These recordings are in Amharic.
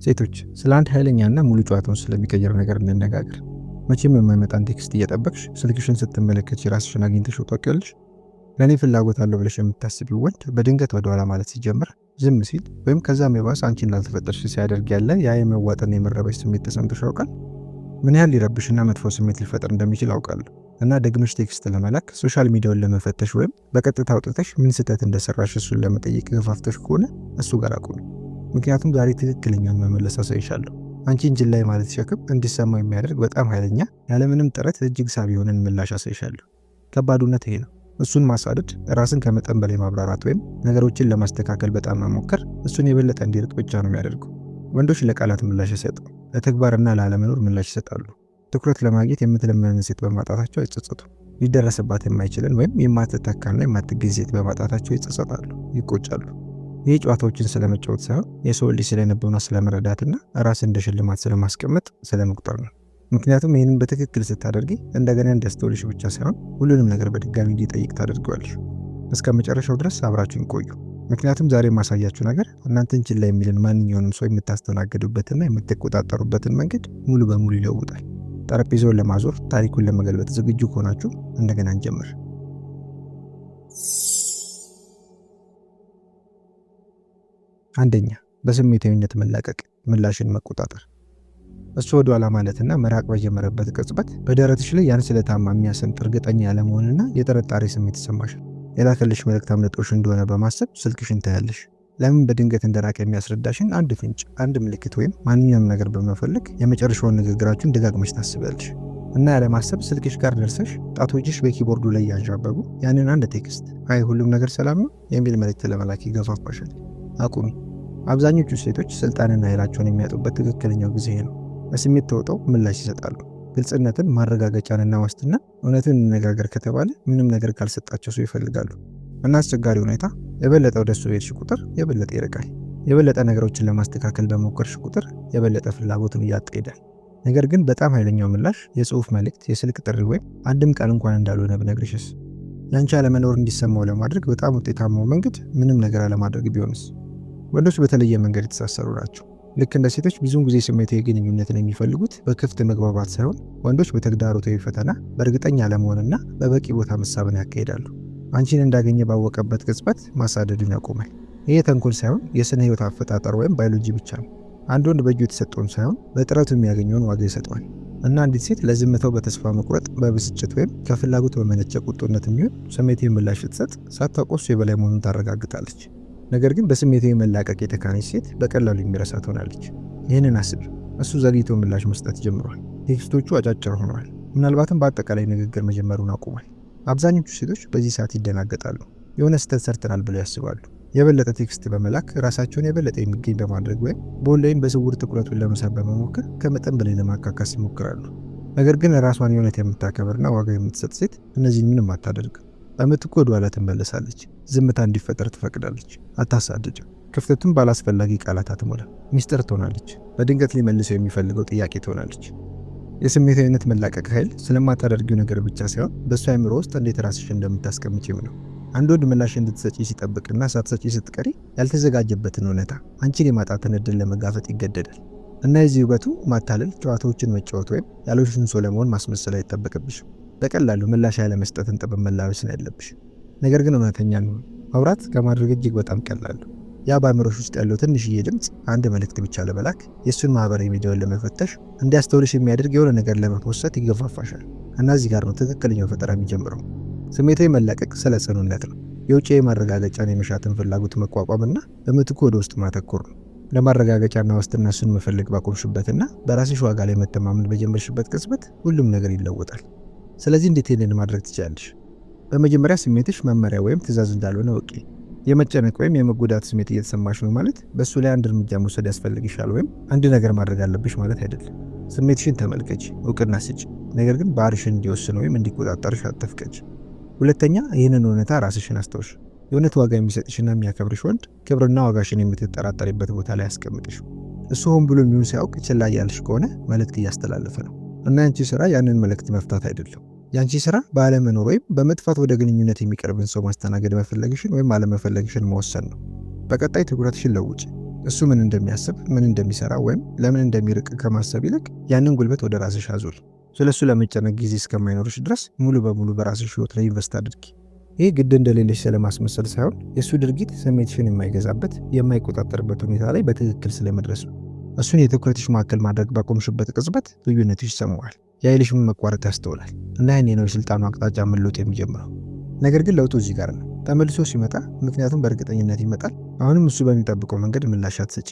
ሴቶች ስለ አንድ ኃይለኛና ሙሉ ጨዋታውን ስለሚቀየር ነገር እንነጋገር። መቼም የማይመጣን ቴክስት እየጠበቅሽ ስልክሽን ስትመለከች ራስሽን አግኝተሽው ታውቂያለሽ? ለእኔ ፍላጎት አለው ብለሽ የምታስቢው ወንድ በድንገት ወደ ኋላ ማለት ሲጀምር፣ ዝም ሲል ወይም ከዛም የባሰ አንቺ እንዳልተፈጠርሽ ሲያደርግ ያለ ያ የመዋጥና የመረበሽ ስሜት ተሰምቶሽ ያውቃል? ምን ያህል ሊረብሽና መጥፎ ስሜት ሊፈጠር እንደሚችል አውቃለሁ። እና ደግመሽ ቴክስት ለመላክ ሶሻል ሚዲያውን ለመፈተሽ ወይም በቀጥታ አውጥተሽ ምን ስህተት እንደሰራሽ እሱን ለመጠየቅ ገፋፍተሽ ከሆነ እሱ ጋር አቁሚ። ምክንያቱም ዛሬ ትክክለኛውን መመለስ አሳይሻለሁ። አንቺ እንጅል ላይ ማለት ሸክም እንዲሰማው የሚያደርግ በጣም ኃይለኛ ያለምንም ጥረት እጅግ ሳቢ የሆነን ምላሽ አሳይሻለሁ። ከባዱነት ይሄ ነው። እሱን ማሳደድ፣ ራስን ከመጠን በላይ ማብራራት ወይም ነገሮችን ለማስተካከል በጣም መሞከር እሱን የበለጠ እንዲርቅ ብቻ ነው የሚያደርገው። ወንዶች ለቃላት ምላሽ አይሰጡም፣ ለተግባርና ላለመኖር ምላሽ ይሰጣሉ። ትኩረት ለማግኘት የምትለመንን ሴት በማጣታቸው አይጸጸቱም። ሊደረስባት የማይችልን ወይም የማትተካና የማትገኝ ሴት በማጣታቸው ይጸጸታሉ፣ ይቆጫሉ። ይህ ጨዋታዎችን ስለመጫወት ሳይሆን የሰው ልጅ ስለነበውና ስለመረዳትና ራስን እንደ ሽልማት ስለማስቀመጥ ስለመቁጠር ነው። ምክንያቱም ይህንን በትክክል ስታደርጊ እንደገና እንዲያስተውልሽ ብቻ ሳይሆን ሁሉንም ነገር በድጋሚ እንዲጠይቅ ታደርገዋለሽ። እስከ መጨረሻው ድረስ አብራችሁን ቆዩ። ምክንያቱም ዛሬ የማሳያችሁ ነገር እናንተን ችላ የሚልን ማንኛውንም ሰው የምታስተናግዱበትና የምትቆጣጠሩበትን መንገድ ሙሉ በሙሉ ይለውጣል። ጠረጴዛውን ለማዞር፣ ታሪኩን ለመገልበጥ ዝግጁ ከሆናችሁ እንደገና እንጀምር። አንደኛ፣ በስሜታዊነት መላቀቅ፣ ምላሽን መቆጣጠር። እሱ ወደ ኋላ ማለትና መራቅ በጀመረበት ቅጽበት በደረትሽ ላይ ያን ስለታማ የሚያሰምጥ እርግጠኛ ያለመሆንና የጥርጣሬ ስሜት ይሰማሻል። የላከልሽ መልእክት አምልጦሽ እንደሆነ በማሰብ ስልክሽን ታያለሽ። ለምን በድንገት እንደራቀ የሚያስረዳሽን አንድ ፍንጭ፣ አንድ ምልክት ወይም ማንኛውም ነገር በመፈለግ የመጨረሻውን ንግግራችሁን ደጋግመሽ ታስቢያለሽ እና ያለማሰብ ስልክሽ ጋር ደርሰሽ ጣቶችሽ በኪቦርዱ ላይ ያንዣበቡ ያንን አንድ ቴክስት አይ ሁሉም ነገር ሰላም ነው የሚል መልእክት ለመላክ ይገፋፋሻል። አቁሚ። አብዛኞቹ ሴቶች ስልጣንና ኃይላቸውን የሚያጡበት ትክክለኛው ጊዜ ነው። በስሜት ተውጠው ምላሽ ይሰጣሉ። ግልጽነትን፣ ማረጋገጫንና ዋስትና፣ እውነትን እንነጋገር ከተባለ ምንም ነገር ካልሰጣቸው ሰው ይፈልጋሉ። እና አስቸጋሪ ሁኔታ የበለጠ ወደ እሱ ሄድሽ ቁጥር የበለጠ ይርቃል። የበለጠ ነገሮችን ለማስተካከል በሞከርሽ ቁጥር የበለጠ ፍላጎትን እያጣ ይሄዳል። ነገር ግን በጣም ኃይለኛው ምላሽ የጽሁፍ መልእክት፣ የስልክ ጥሪ ወይም አንድም ቃል እንኳን እንዳልሆነ ብነግርሽስ? ያንቺ አለመኖር እንዲሰማው ለማድረግ በጣም ውጤታማው መንገድ ምንም ነገር አለማድረግ ቢሆንስ? ወንዶች በተለየ መንገድ የተሳሰሩ ናቸው። ልክ እንደ ሴቶች ብዙውን ጊዜ ስሜታዊ ግንኙነትን የሚፈልጉት በክፍት መግባባት ሳይሆን ወንዶች በተግዳሮታዊ ፈተና፣ በእርግጠኛ አለመሆንና በበቂ ቦታ መሳብን ያካሂዳሉ። አንቺን እንዳገኘ ባወቀበት ቅጽበት ማሳደዱን ያቆማል። ይህ ተንኮል ሳይሆን የስነ ህይወት አፈጣጠር ወይም ባዮሎጂ ብቻ ነው። አንድ ወንድ በእጁ የተሰጠውን ሳይሆን በጥረቱ የሚያገኘውን ዋጋ ይሰጠዋል። እና አንዲት ሴት ለዝምታው በተስፋ መቁረጥ፣ በብስጭት ወይም ከፍላጎት በመነጨ ቁጡነት የሚሆን ስሜታዊ ምላሽ ስትሰጥ ሳታውቅ እሱ የበላይ መሆኑን ታረጋግጣለች። ነገር ግን በስሜታዊ መላቀቅ የተካነች ሴት በቀላሉ የሚረሳ ትሆናለች። ይህንን አስብ። እሱ ዘግይቶ ምላሽ መስጠት ጀምሯል። ቴክስቶቹ አጫጭር ሆነዋል። ምናልባትም በአጠቃላይ ንግግር መጀመሩን አቁሟል። አብዛኞቹ ሴቶች በዚህ ሰዓት ይደናገጣሉ። የሆነ ስህተት ሰርተናል ብለው ያስባሉ። የበለጠ ቴክስት በመላክ ራሳቸውን የበለጠ የሚገኝ በማድረግ ወይም በኦንላይን በስውር ትኩረቱን ለመሳብ በመሞከር ከመጠን በላይ ለማካካስ ይሞክራሉ። ነገር ግን ራሷን የእውነት የምታከብርና ዋጋ የምትሰጥ ሴት እነዚህን ምንም አታደርግም። በምትኩ ወደ ኋላ ትመለሳለች። ዝምታ እንዲፈጠር ትፈቅዳለች። አታሳድድም። ክፍተቱን ባላስፈላጊ ቃላት አትሞላም። ሚስጥር ትሆናለች። በድንገት ሊመልሰው የሚፈልገው ጥያቄ ትሆናለች። የስሜታዊነት መላቀቅ ኃይል ስለማታደርጊው ነገር ብቻ ሳይሆን በእሱ አእምሮ ውስጥ እንዴት ራስሽ እንደምታስቀምጪው ነው። አንድ ወንድ ምላሽ እንድትሰጪ ሲጠብቅና ሳትሰጪ ስትቀሪ ያልተዘጋጀበትን እውነታ፣ አንቺን የማጣትን እድል ለመጋፈጥ ይገደዳል። እና የዚህ ውበቱ ማታለል፣ ጨዋታዎችን መጫወት ወይም ያልሆንሽን ሰው ለመሆን ማስመሰል አይጠበቅብሽም። በቀላሉ ምላሽ ያለመስጠትን ጥበብ መላበስ ነው ያለብሽ። ነገር ግን እውነተኛ ነው። ማውራት ከማድረግ እጅግ በጣም ቀላል ነው። ያ በአእምሮሽ ውስጥ ያለው ትንሽዬ ድምፅ አንድ መልእክት ብቻ ለመላክ፣ የእሱን ማህበራዊ ሚዲያውን ለመፈተሽ፣ እንዲያስተውልሽ የሚያደርግ የሆነ ነገር ለመፖሰት ይገፋፋሻል። እና እዚህ ጋር ነው ትክክለኛው ፈጠራ የሚጀምረው። ስሜታዊ መላቀቅ ስለ ጽኑነት ነው። የውጭ ማረጋገጫን የመሻትን ፍላጎት መቋቋምና በምትኩ ወደ ውስጥ ማተኮር ነው። ለማረጋገጫና ዋስትና እሱን መፈለግ ባቆምሽበትና በራስሽ ዋጋ ላይ መተማመን በጀመርሽበት ቅጽበት ሁሉም ነገር ይለወጣል። ስለዚህ እንዴት ይህንን ማድረግ ትችላለሽ? በመጀመሪያ ስሜትሽ መመሪያ ወይም ትዕዛዝ እንዳልሆነ እወቂ። የመጨነቅ ወይም የመጎዳት ስሜት እየተሰማሽ ነው ማለት በእሱ ላይ አንድ እርምጃ መውሰድ ያስፈልግሻል ወይም አንድ ነገር ማድረግ አለብሽ ማለት አይደለም። ስሜትሽን ተመልከች፣ እውቅና ስጭ። ነገር ግን ባህሪሽን እንዲወስን ወይም እንዲቆጣጠርሽ አትፍቀጅ። ሁለተኛ፣ ይህንን እውነታ ራስሽን አስታውሽ። የእውነት ዋጋ የሚሰጥሽና የሚያከብርሽ ወንድ ክብርና ዋጋሽን የምትጠራጠሪበት ቦታ ላይ ያስቀምጥሽ። እሱ ሆን ብሎ የሚሆን ሲያውቅ ችላ ያልሽ ከሆነ መልእክት እያስተላለፈ ነው። እና ያንቺ ስራ ያንን መልእክት መፍታት አይደለም። ያንቺ ስራ ባለመኖር ወይም በመጥፋት ወደ ግንኙነት የሚቀርብን ሰው ማስተናገድ መፈለግሽን ወይም አለመፈለግሽን መወሰን ነው። በቀጣይ ትኩረትሽን ለውጭ። እሱ ምን እንደሚያስብ፣ ምን እንደሚሰራ ወይም ለምን እንደሚርቅ ከማሰብ ይልቅ ያንን ጉልበት ወደ ራስሽ አዙሪ። ስለሱ ለመጨነቅ ጊዜ እስከማይኖርሽ ድረስ ሙሉ በሙሉ በራስሽ ህይወት ላይ ኢንቨስት አድርጊ። ይህ ግድ እንደሌለሽ ስለማስመሰል ሳይሆን የእሱ ድርጊት ስሜትሽን የማይገዛበት የማይቆጣጠርበት ሁኔታ ላይ በትክክል ስለመድረስ ነው። እሱን የትኩረትሽ ማዕከል ማድረግ ባቆምሽበት ቅጽበት ልዩነትሽ ይሰማዋል። የኃይልሽን መቋረጥ ያስተውላል እና ያኔ ነው የስልጣኑ አቅጣጫ መለወጥ የሚጀምረው። ነገር ግን ለውጡ እዚህ ጋር ነው። ተመልሶ ሲመጣ፣ ምክንያቱም በእርግጠኝነት ይመጣል፣ አሁንም እሱ በሚጠብቀው መንገድ ምላሽ አትሰጪ።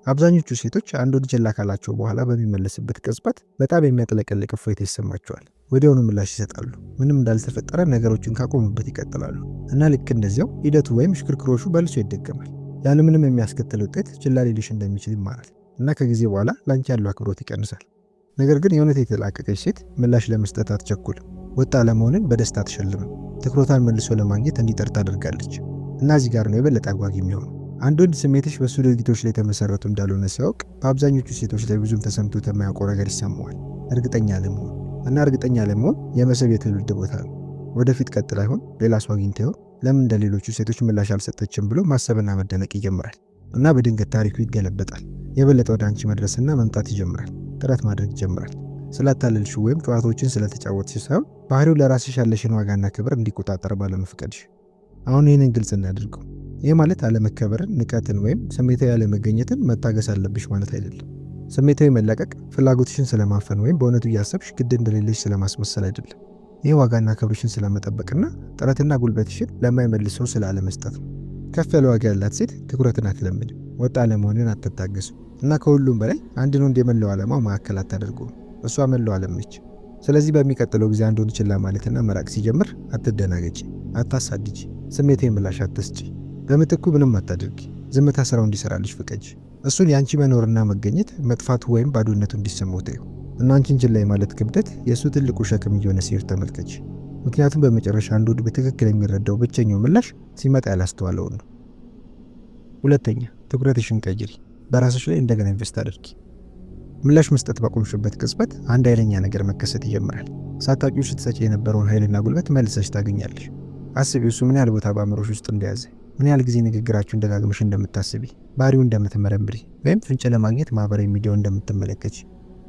አብዛኞቹ ሴቶች አንድ ወንድ ችላ ካላቸው በኋላ በሚመለስበት ቅጽበት በጣም የሚያጥለቀልቅ እፎይታ ይሰማቸዋል። ወዲያውኑ ምላሽ ይሰጣሉ። ምንም እንዳልተፈጠረ ነገሮችን ካቆሙበት ይቀጥላሉ እና ልክ እንደዚያው ሂደቱ ወይም ሽክርክሮሹ በልሶ ይደገማል። ያለምንም የሚያስከትል ውጤት ችላ ሊልሽ እንደሚችል ይማራል እና ከጊዜ በኋላ ላንቺ ያለው አክብሮት ይቀንሳል። ነገር ግን የእውነት የተላቀቀች ሴት ምላሽ ለመስጠት አትቸኩልም። ወጣ ለመሆንን በደስታ አትሸልምም። ትኩረቷን መልሶ ለማግኘት እንዲጠር ታደርጋለች እና እዚህ ጋር ነው የበለጠ አጓጊ የሚሆነው። አንድ ወንድ ስሜትሽ በእሱ ድርጊቶች ላይ የተመሰረቱ እንዳልሆነ ሲያውቅ በአብዛኞቹ ሴቶች ላይ ብዙም ተሰምቶት የማያውቀው ነገር ይሰማዋል። እርግጠኛ ለመሆን እና እርግጠኛ ለመሆን የመሰብ የትውልድ ቦታ ነው። ወደፊት ቀጥላ ይሆን? ሌላ ሰው አግኝታ ይሆን? ለምን እንደ ሌሎቹ ሴቶች ምላሽ አልሰጠችም ብሎ ማሰብና መደነቅ ይጀምራል እና በድንገት ታሪኩ ይገለበጣል። የበለጠ ወደ አንቺ መድረስና መምጣት ይጀምራል። ጥረት ማድረግ ይጀምራል። ስላታለልሽ ወይም ጨዋታዎችን ስለተጫወትሽ ሳይሆን ባህሪው ለራስሽ ያለሽን ዋጋና ክብር እንዲቆጣጠር ባለመፍቀድሽ። አሁን ይህንን ግልጽ እናድርገው። ይህ ማለት አለመከበርን፣ ንቀትን ወይም ስሜታዊ ያለመገኘትን መታገስ አለብሽ ማለት አይደለም። ስሜታዊ መለቀቅ ፍላጎትሽን ስለማፈን ወይም በእውነቱ እያሰብሽ ግድ እንደሌለሽ ስለማስመሰል አይደለም። ይህ ዋጋና ክብርሽን ስለመጠበቅና ጥረትና ጉልበትሽን ለማይመልሰው ስላለመስጠት ነው። ከፍ ያለ ዋጋ ያላት ሴት ትኩረትን አትለምድም፣ ወጣ ለመሆንን አትታገስም እና ከሁሉም በላይ አንድን ወንድ የመላው ዓላማው ማዕከል አታደርገውም። እሷ መላው ዓለም ነች። ስለዚህ በሚቀጥለው ጊዜ አንድ ወንድ ችላ ማለትና መራቅ ሲጀምር አትደናገጪ፣ አታሳድጂ፣ ስሜታዊ ምላሽ አትስጪ። በምትኩ ምንም አታድርጊ። ዝምታ ስራው እንዲሰራልሽ ፍቀጅ። እሱን የአንቺ መኖርና መገኘት መጥፋቱ ወይም ባዶነቱ እንዲሰማው ተይው እና አንቺን ችላ ማለት ክብደት የእሱ ትልቁ ሸክም እየሆነ ሲሄድ ተመልከች። ምክንያቱም በመጨረሻ አንድ ወንድ በትክክል የሚረዳው ብቸኛው ምላሽ ሲመጣ ያላስተዋለውን ነው። ሁለተኛ፣ ትኩረትሽን ቀይሪ። በራስሽ ላይ እንደገና ኢንቨስት አድርጊ። ምላሽ መስጠት ባቆምሽበት ቅጽበት አንድ ኃይለኛ ነገር መከሰት ይጀምራል። ሳታውቂው ስትሰጪ የነበረውን ኃይልና ጉልበት መልሰሽ ታገኛለሽ። አስቢው፣ እሱ ምን ያህል ቦታ በአእምሮሽ ውስጥ እንደያዘ፣ ምን ያህል ጊዜ ንግግራችሁን ደጋግመሽ እንደምታስቢ፣ ባህሪው እንደምትመረምሪ ወይም ፍንጭ ለማግኘት ማህበራዊ ሚዲያውን እንደምትመለከች።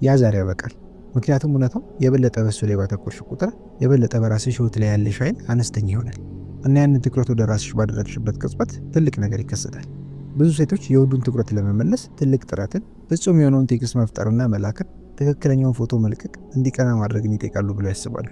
ያ ዛሬ ያበቃል። ምክንያቱም እውነታው የበለጠ በሱ ላይ ባተኮርሽ ቁጥር የበለጠ በራስሽ ህይወት ላይ ያለሽ ኃይል አነስተኛ ይሆናል እና ያንን ትኩረት ወደ ራስሽ ባደረግሽበት ቅጽበት ትልቅ ነገር ይከሰታል። ብዙ ሴቶች የወንዱን ትኩረት ለመመለስ ትልቅ ጥረትን፣ ፍጹም የሆነውን ቴክስት መፍጠርና መላክን፣ ትክክለኛውን ፎቶ መልቀቅ፣ እንዲቀና ማድረግን ይጠይቃሉ ብለው ያስባሉ።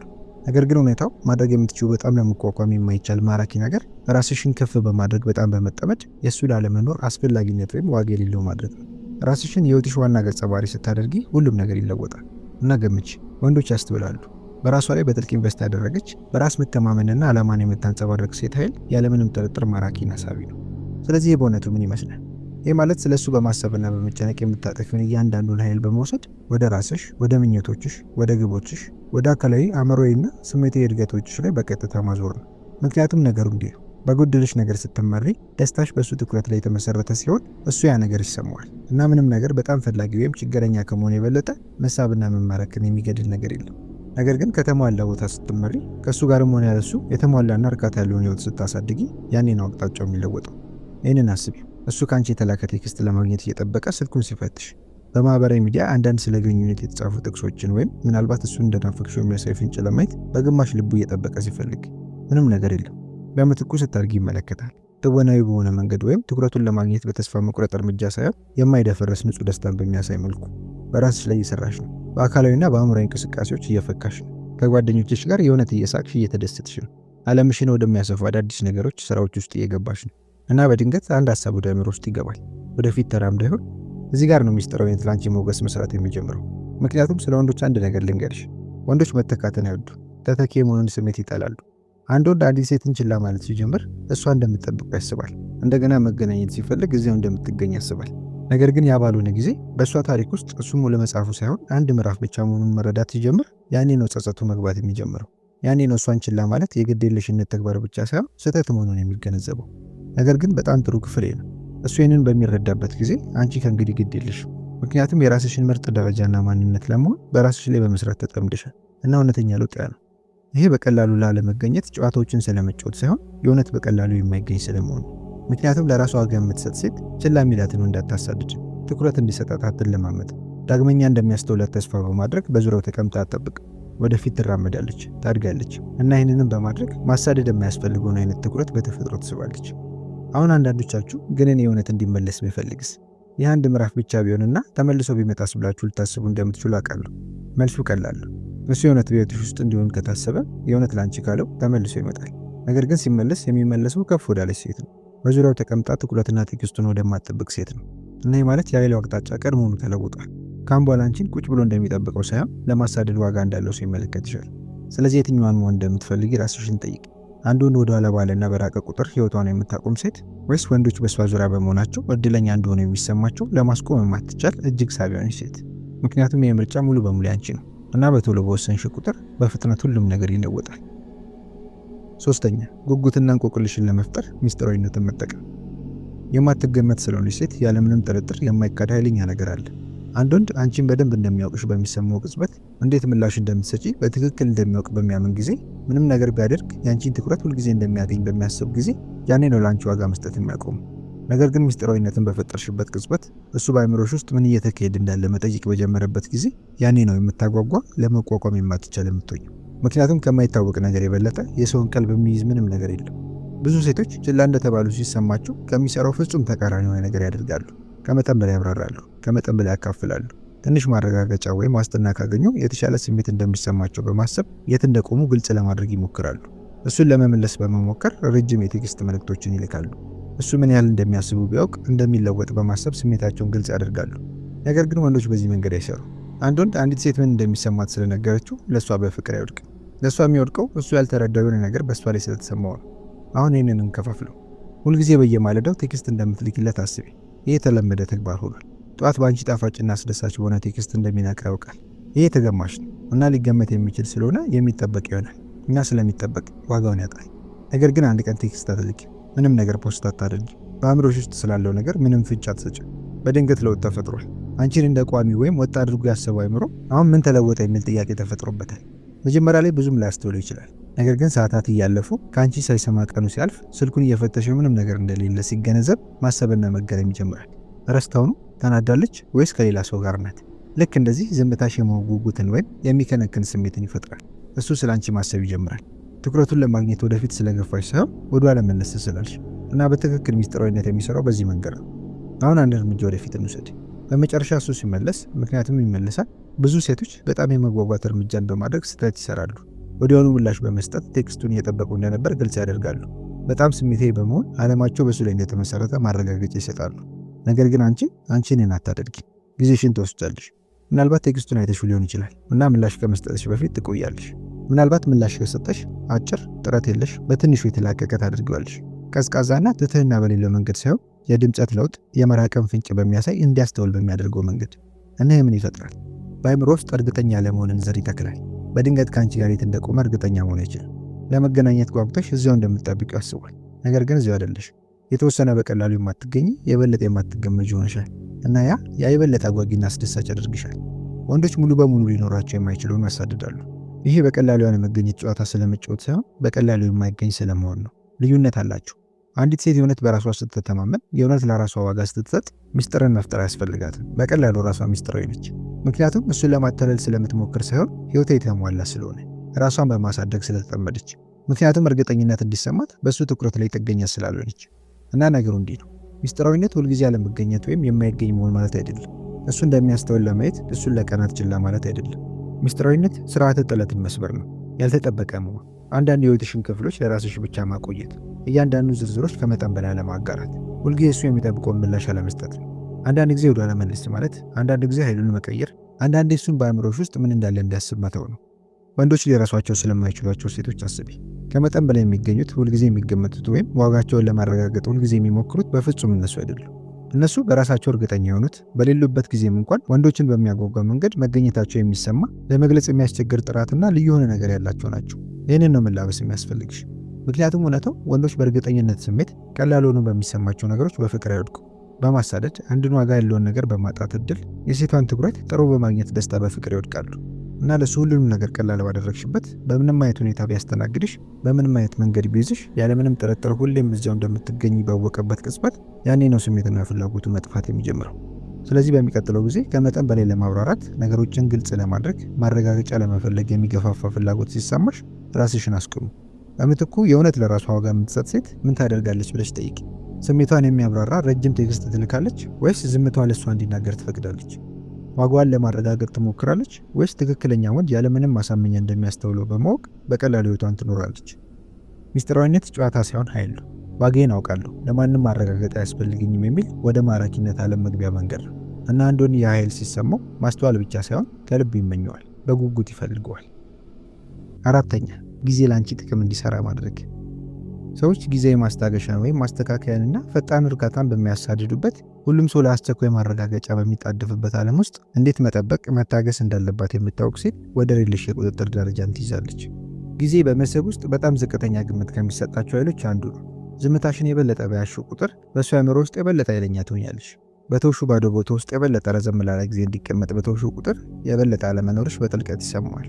ነገር ግን ሁኔታው ማድረግ የምትችው በጣም ለመቋቋም የማይቻል ማራኪ ነገር ራስሽን ከፍ በማድረግ በጣም በመጠመድ የእሱ ላለመኖር አስፈላጊነት ወይም ዋጋ የሌለው ማድረግ ነው። ራስሽን የህይወትሽ ዋና ገጸ ባህሪ ስታደርጊ ሁሉም ነገር ይለወጣል እና ገምች፣ ወንዶች ያስተውላሉ። በራሷ ላይ በጥልቅ ኢንቨስት ያደረገች በራስ መተማመንና ዓላማን የምታንጸባርቅ ሴት ኃይል ያለምንም ጥርጥር ማራኪና ሳቢ ነው። ስለዚህ በእውነቱ ምን ይመስላል? ይህ ማለት ስለ እሱ በማሰብና በመጨነቅ የምታጠፊውን እያንዳንዱን ኃይል በመውሰድ ወደ ራስሽ፣ ወደ ምኞቶችሽ፣ ወደ ግቦችሽ፣ ወደ አካላዊ አእምሮዊና ስሜታዊ እድገቶችሽ ላይ በቀጥታ ማዞር ነው። ምክንያቱም ነገሩ እንዲህ ነው። በጎደለሽ ነገር ስትመሪ ደስታሽ በእሱ ትኩረት ላይ የተመሰረተ ሲሆን እሱ ያ ነገር ይሰማዋል እና ምንም ነገር በጣም ፈላጊ ወይም ችግረኛ ከመሆን የበለጠ መሳብና መማረክን የሚገድል ነገር የለም። ነገር ግን ከተሟላ ቦታ ስትመሪ፣ ከእሱ ጋርም ሆነ ያለሱ የተሟላና እርካታ ያለውን ህይወት ስታሳድጊ፣ ያኔ ነው አቅጣጫው የሚለወጠው። ይህንን አስቢው። እሱ ከአንቺ የተላከ ቴክስት ለማግኘት እየጠበቀ ስልኩን ሲፈትሽ፣ በማህበራዊ ሚዲያ አንዳንድ ስለ ግንኙነት የተጻፉ ጥቅሶችን ወይም ምናልባት እሱ እንደናፈቅሽው የሚያሳይ ፍንጭ ለማየት በግማሽ ልቡ እየጠበቀ ሲፈልግ፣ ምንም ነገር የለም። በምትኩ ስታድጊ ይመለከታል። ትወናዊ በሆነ መንገድ ወይም ትኩረቱን ለማግኘት በተስፋ መቁረጥ እርምጃ ሳይሆን የማይደፈረስ ንጹህ ደስታን በሚያሳይ መልኩ በራስሽ ላይ እየሰራሽ ነው። በአካላዊና በአእምራዊ እንቅስቃሴዎች እየፈካሽ ነው። ከጓደኞችሽ ጋር የእውነት እየሳቅሽ እየተደሰትሽ ነው። ዓለምሽን ወደሚያሰፉ አዳዲስ ነገሮች፣ ስራዎች ውስጥ እየገባሽ ነው እና በድንገት አንድ ሀሳብ ወደ አእምሮ ውስጥ ይገባል። ወደፊት ተራምዳ ይሆን? እዚህ ጋር ነው ሚስጥራዊ ለአንቺ ሞገስ መስራት የሚጀምረው። ምክንያቱም ስለ ወንዶች አንድ ነገር ልንገርሽ፣ ወንዶች መተካትን አይወዱ፣ ተተኪ የመሆኑን ስሜት ይጠላሉ። አንድ ወንድ አንዲት ሴትን ችላ ማለት ሲጀምር እሷ እንደምትጠብቀው ያስባል። እንደገና መገናኘት ሲፈልግ እዚያው እንደምትገኝ ያስባል። ነገር ግን ያ ባልሆነ ጊዜ በእሷ ታሪክ ውስጥ እሱም ለመጻፉ ሳይሆን አንድ ምዕራፍ ብቻ መሆኑን መረዳት ሲጀምር ያኔ ነው ጸጸቱ መግባት የሚጀምረው። ያኔ ነው እሷን ችላ ማለት የግድ የለሽነት ተግባር ብቻ ሳይሆን ስህተት መሆኑን የሚገነዘበው። ነገር ግን በጣም ጥሩ ክፍል ነው። እሱ ይህንን በሚረዳበት ጊዜ አንቺ ከእንግዲህ ግድ የለሽም። ምክንያቱም የራስሽን ምርጥ ደረጃና ማንነት ለመሆን በራስሽ ላይ በመስራት ተጠምደሻል እና እውነተኛ ለውጥ ያ ነው። ይሄ በቀላሉ ላለመገኘት ጨዋታዎችን ስለመጫወት ሳይሆን የእውነት በቀላሉ የማይገኝ ስለመሆኑ። ምክንያቱም ለራሷ ዋጋ የምትሰጥ ሴት ችላ የሚላትን እንዳታሳድድ፣ ትኩረት እንዲሰጣት አትለማመጥ። ዳግመኛ እንደሚያስተውላት ተስፋ በማድረግ በዙሪያው ተቀምጣ አትጠብቅ። ወደፊት ትራመዳለች፣ ታድጋለች እና ይህንንም በማድረግ ማሳደድ የማያስፈልገውን አይነት ትኩረት በተፈጥሮ ትስባለች። አሁን አንዳንዶቻችሁ ግን እኔ የእውነት እንዲመለስ ቢፈልግስ? ይህ አንድ ምዕራፍ ብቻ ቢሆንና ተመልሶ ቢመጣስ ብላችሁ ልታስቡ እንደምትችሉ አውቃለሁ። መልሱ ቀላል ነው። እሱ የእውነት በሕይወትሽ ውስጥ እንዲሆን ከታሰበ የእውነት ላንቺ ካለው ተመልሶ ይመጣል። ነገር ግን ሲመለስ የሚመለሰው ከፍ ወዳለች ሴት ነው። በዙሪያው ተቀምጣ ትኩረትና ቴክስቱን ወደማትጠብቅ ሴት ነው። እና ይህ ማለት የሌላው አቅጣጫ ቀድሞውኑ ተለውጧል። ካሁን በኋላ አንቺን ቁጭ ብሎ እንደሚጠብቀው ሳይሆን ለማሳደድ ዋጋ እንዳለው ሰው ይመለከት ይችላል። ስለዚህ የትኛዋን መሆን እንደምትፈልጊ ራስሽን ጠይቅ። አንድ ወንድ ወደ ኋላ ባለና በራቀ ቁጥር ህይወቷን የምታቆም ሴት፣ ወይስ ወንዶች በሷ ዙሪያ በመሆናቸው እድለኛ እንደሆነ የሚሰማቸው ለማስቆም የማትቻል እጅግ ሳቢ የሆነች ሴት? ምክንያቱም ይህ ምርጫ ሙሉ በሙሉ ያንቺ ነው እና በቶሎ በወሰንሽ ቁጥር በፍጥነት ሁሉም ነገር ይለወጣል። ሶስተኛ፣ ጉጉትና እንቆቅልሽን ለመፍጠር ሚስጥራዊነትን መጠቀም። የማትገመት ስለሆነች ሴት ያለምንም ጥርጥር የማይካድ ኃይለኛ ነገር አለ። አንድ ወንድ አንቺን በደንብ እንደሚያውቅሽ በሚሰማው ቅጽበት እንዴት ምላሽ እንደምትሰጪ በትክክል እንደሚያውቅ በሚያምን ጊዜ፣ ምንም ነገር ቢያደርግ የአንቺን ትኩረት ሁልጊዜ እንደሚያገኝ በሚያስብ ጊዜ ያኔ ነው ለአንቺ ዋጋ መስጠት የሚያቆሙ። ነገር ግን ሚስጥራዊነትን በፈጠርሽበት ቅጽበት እሱ በአእምሮሽ ውስጥ ምን እየተካሄደ እንዳለ መጠየቅ በጀመረበት ጊዜ ያኔ ነው የምታጓጓ፣ ለመቋቋም የማትቻል የምትሆኝ። ምክንያቱም ከማይታወቅ ነገር የበለጠ የሰውን ቀልብ የሚይዝ ምንም ነገር የለም። ብዙ ሴቶች ችላ እንደተባሉ ሲሰማቸው ከሚሰራው ፍጹም ተቃራኒ የሆነ ነገር ያደርጋሉ። ከመጠን በላይ ያብራራሉ፣ ከመጠን በላይ ያካፍላሉ። ትንሽ ማረጋገጫ ወይም ዋስትና ካገኙ የተሻለ ስሜት እንደሚሰማቸው በማሰብ የት እንደቆሙ ግልጽ ለማድረግ ይሞክራሉ። እሱን ለመመለስ በመሞከር ረጅም የቴክስት መልእክቶችን ይልካሉ። እሱ ምን ያህል እንደሚያስቡ ቢያውቅ እንደሚለወጥ በማሰብ ስሜታቸውን ግልጽ ያደርጋሉ። ነገር ግን ወንዶች በዚህ መንገድ አይሰሩ። አንድ ወንድ አንዲት ሴት ምን እንደሚሰማት ስለነገረችው ለእሷ በፍቅር አይወድቅም። ለእሷ የሚወድቀው እሱ ያልተረዳው የሆነ ነገር በእሷ ላይ ስለተሰማው ነው። አሁን ይህንን እንከፋፍለው። ሁልጊዜ በየማለዳው ቴክስት እንደምትልኪለት አስቢ። ይህ የተለመደ ተግባር ሆኗል። ጠዋት በአንቺ ጣፋጭና አስደሳች በሆነ ቴክስት እንደሚነቃ ያውቃል። ይህ ተገማሽ ነው እና ሊገመት የሚችል ስለሆነ የሚጠበቅ ይሆናል እና ስለሚጠበቅ ዋጋውን ያጣል። ነገር ግን አንድ ቀን ቴክስት አትልኪ፣ ምንም ነገር ፖስት አታደርጊ። በአእምሮሽ ውስጥ ስላለው ነገር ምንም ፍንጭ አትሰጭም። በድንገት ለውጥ ተፈጥሯል። አንቺን እንደ ቋሚ ወይም ወጥ አድርጎ ያሰበው አእምሮ አሁን ምን ተለወጠ የሚል ጥያቄ ተፈጥሮበታል። መጀመሪያ ላይ ብዙም ላያስተውለው ይችላል። ነገር ግን ሰዓታት እያለፉ ከአንቺ ሳይሰማ ቀኑ ሲያልፍ ስልኩን እየፈተሸ ምንም ነገር እንደሌለ ሲገነዘብ ማሰብና መገረም ይጀምራል። ረስታው ነው? ተናዳለች ወይስ ከሌላ ሰው ጋር ናት? ልክ እንደዚህ ዝምታሽ የመጉጉትን ወይም የሚከነክን ስሜትን ይፈጥራል። እሱ ስለ አንቺ ማሰብ ይጀምራል። ትኩረቱን ለማግኘት ወደፊት ስለገፋሽ ሳይሆን ወደ ኋላ መለስ ስላልሽ እና በትክክል ሚስጥራዊነት የሚሰራው በዚህ መንገድ ነው። አሁን አንድ እርምጃ ወደፊት እንውሰድ። በመጨረሻ እሱ ሲመለስ፣ ምክንያቱም ይመለሳል፣ ብዙ ሴቶች በጣም የመጓጓት እርምጃን በማድረግ ስህተት ይሰራሉ። ወዲያውኑ ምላሽ በመስጠት ቴክስቱን እየጠበቁ እንደነበር ግልጽ ያደርጋሉ። በጣም ስሜታዊ በመሆን ዓለማቸው በሱ ላይ እንደተመሰረተ ማረጋገጫ ይሰጣሉ። ነገር ግን አንቺ እኔን አታደርጊ። ጊዜሽን ትወስጃለሽ። ምናልባት ቴክስቱን አይተሽው ሊሆን ይችላል እና ምላሽ ከመስጠትሽ በፊት ትቆያለሽ። ምናልባት ምላሽ ከሰጠሽ አጭር፣ ጥረት የለሽ፣ በትንሹ የተላቀቀ ታደርጊዋለሽ። ቀዝቃዛና ትህትና በሌለው መንገድ ሳይሆን የድምፀት ለውጥ የመራቅን ፍንጭ በሚያሳይ እንዲያስተውል በሚያደርገው መንገድ እና ምን ይፈጥራል? በአእምሮ ውስጥ እርግጠኛ ለመሆንን ዘር ይተክላል። በድንገት ከአንቺ ጋር የት እንደቆመ እርግጠኛ መሆን አይችልም። ለመገናኘት ጓጉተሽ እዚያው እንደምትጠብቂው ያስባል። ነገር ግን እዚያው አይደለሽ። የተወሰነ በቀላሉ የማትገኝ የበለጠ የማትገመጅ ሆነሻል እና ያ የበለጠ አጓጊና አስደሳች ያደርግሻል። ወንዶች ሙሉ በሙሉ ሊኖራቸው የማይችለውን ያሳድዳሉ። ይሄ በቀላሉ ያለ መገኘት ጨዋታ ስለመጫወት ሳይሆን በቀላሉ የማይገኝ ስለመሆን ነው። ልዩነት አላቸው። አንዲት ሴት የእውነት በራሷ ስትተማመን፣ የእውነት ለራሷ ዋጋ ስትሰጥ ሚስጥርን መፍጠር አያስፈልጋትም። በቀላሉ ራሷ ሚስጥራዊ ነች። ምክንያቱም እሱን ለማታለል ስለምትሞክር ሳይሆን ሕይወቷ የተሟላ ስለሆነ፣ ራሷን በማሳደግ ስለተጠመደች፣ ምክንያቱም እርግጠኝነት እንዲሰማት በእሱ ትኩረት ላይ ጥገኛ ስላልሆነች። እና ነገሩ እንዲህ ነው። ሚስጥራዊነት ሁልጊዜ ያለመገኘት ወይም የማይገኝ መሆን ማለት አይደለም። እሱ እንደሚያስተውል ለማየት እሱን ለቀናት ችላ ማለት አይደለም። ሚስጥራዊነት ስርዓተ ጥለትን መስበር ነው። ያልተጠበቀ መሆን፣ አንዳንድ የህይወትሽን ክፍሎች ለራስሽ ብቻ ማቆየት፣ እያንዳንዱ ዝርዝሮች ከመጠን በላይ ለማጋራት፣ ሁልጊዜ እሱ የሚጠብቀውን ምላሽ አለመስጠት ነው። አንዳንድ ጊዜ ወደ ኋላ መለስ ማለት፣ አንዳንድ ጊዜ ኃይሉን መቀየር፣ አንዳንዴ እሱን በአእምሮሽ ውስጥ ምን እንዳለ እንዲያስብ መተው ነው። ወንዶች ሊረሷቸው ስለማይችሏቸው ሴቶች አስቢ። ከመጠን በላይ የሚገኙት፣ ሁልጊዜ የሚገመቱት ወይም ዋጋቸውን ለማረጋገጥ ሁልጊዜ የሚሞክሩት በፍጹም እነሱ አይደሉም። እነሱ በራሳቸው እርግጠኛ የሆኑት፣ በሌሉበት ጊዜም እንኳን ወንዶችን በሚያጓጓ መንገድ መገኘታቸው የሚሰማ፣ ለመግለጽ የሚያስቸግር ጥራትና ልዩ የሆነ ነገር ያላቸው ናቸው። ይህንን ነው መላበስ የሚያስፈልግሽ። ምክንያቱም እውነታው ወንዶች በእርግጠኝነት ስሜት ቀላል ሆኖ በሚሰማቸው ነገሮች በፍቅር አይወድቁ። በማሳደድ አንድን ዋጋ ያለውን ነገር በማጣት እድል የሴቷን ትኩረት ጥሩ በማግኘት ደስታ በፍቅር ይወድቃሉ። እና ለሱ ሁሉንም ነገር ቀላል ባደረግሽበት፣ በምንም አይነት ሁኔታ ቢያስተናግድሽ፣ በምንም አይነት መንገድ ቢይዝሽ፣ ያለምንም ጥርጥር ሁሌም እዚያው እንደምትገኝ ባወቀበት ቅጽበት ያኔ ነው ስሜትና ፍላጎቱ መጥፋት የሚጀምረው። ስለዚህ በሚቀጥለው ጊዜ ከመጠን በላይ ለማብራራት፣ ነገሮችን ግልጽ ለማድረግ፣ ማረጋገጫ ለመፈለግ የሚገፋፋ ፍላጎት ሲሰማሽ ራስሽን አስቁሙ። በምትኩ የእውነት ለራሷ ዋጋ የምትሰጥ ሴት ምን ታደርጋለች ብለሽ ጠይቂ። ስሜቷን የሚያብራራ ረጅም ቴክስት ትልካለች ወይስ ዝምታዋ ለሷ እንዲናገር ትፈቅዳለች? ዋጋዋን ለማረጋገጥ ትሞክራለች ወይስ ትክክለኛ ወንድ ያለምንም ማሳመኛ እንደሚያስተውለው በማወቅ በቀላሉ ህይወቷን ትኖራለች? ሚስጥራዊነት ጨዋታ ሳይሆን ኃይል ነው። ዋጋዬን አውቃለሁ፣ ለማንም ማረጋገጥ አያስፈልገኝም የሚል ወደ ማራኪነት ዓለም መግቢያ መንገድ ነው። እና አንድ ወንድ ያ ኃይል ሲሰማው ማስተዋል ብቻ ሳይሆን ከልብ ይመኘዋል፣ በጉጉት ይፈልገዋል። አራተኛ፣ ጊዜ ለአንቺ ጥቅም እንዲሰራ ማድረግ። ሰዎች ጊዜያዊ ማስታገሻን ወይም ማስተካከያንና ፈጣን እርካታን በሚያሳድዱበት፣ ሁሉም ሰው ለአስቸኳይ ማረጋገጫ በሚጣደፍበት ዓለም ውስጥ እንዴት መጠበቅ፣ መታገስ እንዳለባት የምታውቅ ሴት ወደር የለሽ የቁጥጥር ደረጃን ትይዛለች። ጊዜ በመስህብ ውስጥ በጣም ዝቅተኛ ግምት ከሚሰጣቸው ኃይሎች አንዱ ነው። ዝምታሽን የበለጠ በያዝሽው ቁጥር በእሱ አእምሮ ውስጥ የበለጠ ኃይለኛ ትሆኛለሽ። በተውሹ ባዶ ቦታ ውስጥ የበለጠ ረዘም ላለ ጊዜ እንዲቀመጥ በተውሹ ቁጥር የበለጠ አለመኖርሽ በጥልቀት ይሰማዋል።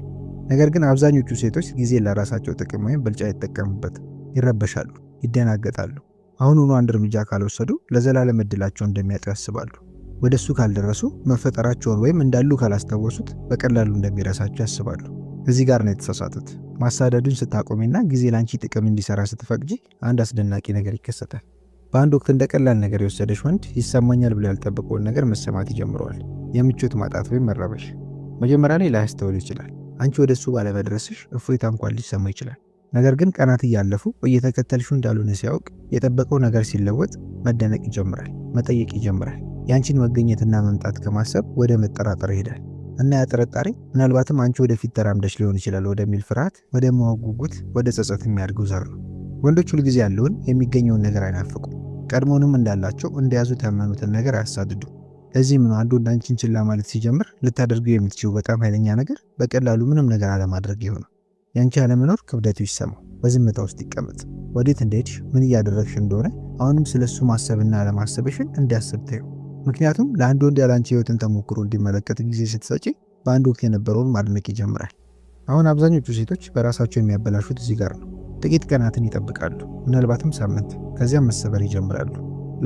ነገር ግን አብዛኞቹ ሴቶች ጊዜ ለራሳቸው ጥቅም ወይም ብልጫ አይጠቀሙበትም። ይረበሻሉ፣ ይደናገጣሉ። አሁኑኑ አንድ እርምጃ ካልወሰዱ ለዘላለም እድላቸውን እንደሚያጡ ያስባሉ። ወደ እሱ ካልደረሱ መፈጠራቸውን ወይም እንዳሉ ካላስታወሱት በቀላሉ እንደሚረሳቸው ያስባሉ። እዚህ ጋር ነው የተሳሳቱት። ማሳደዱን ስታቆሚና ጊዜ ላንቺ ጥቅም እንዲሰራ ስትፈቅጂ አንድ አስደናቂ ነገር ይከሰታል። በአንድ ወቅት እንደ ቀላል ነገር የወሰደሽ ወንድ ይሰማኛል ብሎ ያልጠበቀውን ነገር መሰማት ይጀምረዋል። የምቾት ማጣት ወይም መረበሽ። መጀመሪያ ላይ ላያስተውል ይችላል። አንቺ ወደ እሱ ባለመድረስሽ እፎይታ እንኳን ሊሰማ ይችላል። ነገር ግን ቀናት እያለፉ እየተከተልሹ እንዳልሆነ ሲያውቅ፣ የጠበቀው ነገር ሲለወጥ መደነቅ ይጀምራል፣ መጠየቅ ይጀምራል። ያንቺን መገኘትና መምጣት ከማሰብ ወደ መጠራጠር ይሄዳል። እና ያ ጥርጣሬ ምናልባትም አንቺ ወደፊት ተራምደሽ ሊሆን ይችላል ወደሚል ፍርሃት፣ ወደ ማወቅ ጉጉት፣ ወደ ጸጸት የሚያድገው ዘር ነው። ወንዶች ሁልጊዜ ያለውን የሚገኘውን ነገር አይናፍቁም። ቀድሞውንም እንዳላቸው እንደያዙት ያመኑትን ነገር አያሳድዱ። ለዚህም ነው አንዱ አንቺን ችላ ማለት ሲጀምር ልታደርገው የምትችው በጣም ኃይለኛ ነገር በቀላሉ ምንም ነገር አለማድረግ ይሆናል። ያንቺ አለመኖር ክብደቱ ይሰማው፣ በዝምታ ውስጥ ይቀመጥ። ወዴት እንደሄድሽ፣ ምን እያደረግሽ እንደሆነ አሁንም ስለሱ ማሰብና አለማሰብሽን እንዲያስብ ታዩ። ምክንያቱም ለአንድ ወንድ ያላንቺ ህይወትን ተሞክሮ እንዲመለከት ጊዜ ስትሰጪ በአንድ ወቅት የነበረውን ማድነቅ ይጀምራል። አሁን አብዛኞቹ ሴቶች በራሳቸው የሚያበላሹት እዚህ ጋር ነው። ጥቂት ቀናትን ይጠብቃሉ፣ ምናልባትም ሳምንት፣ ከዚያም መሰበር ይጀምራሉ።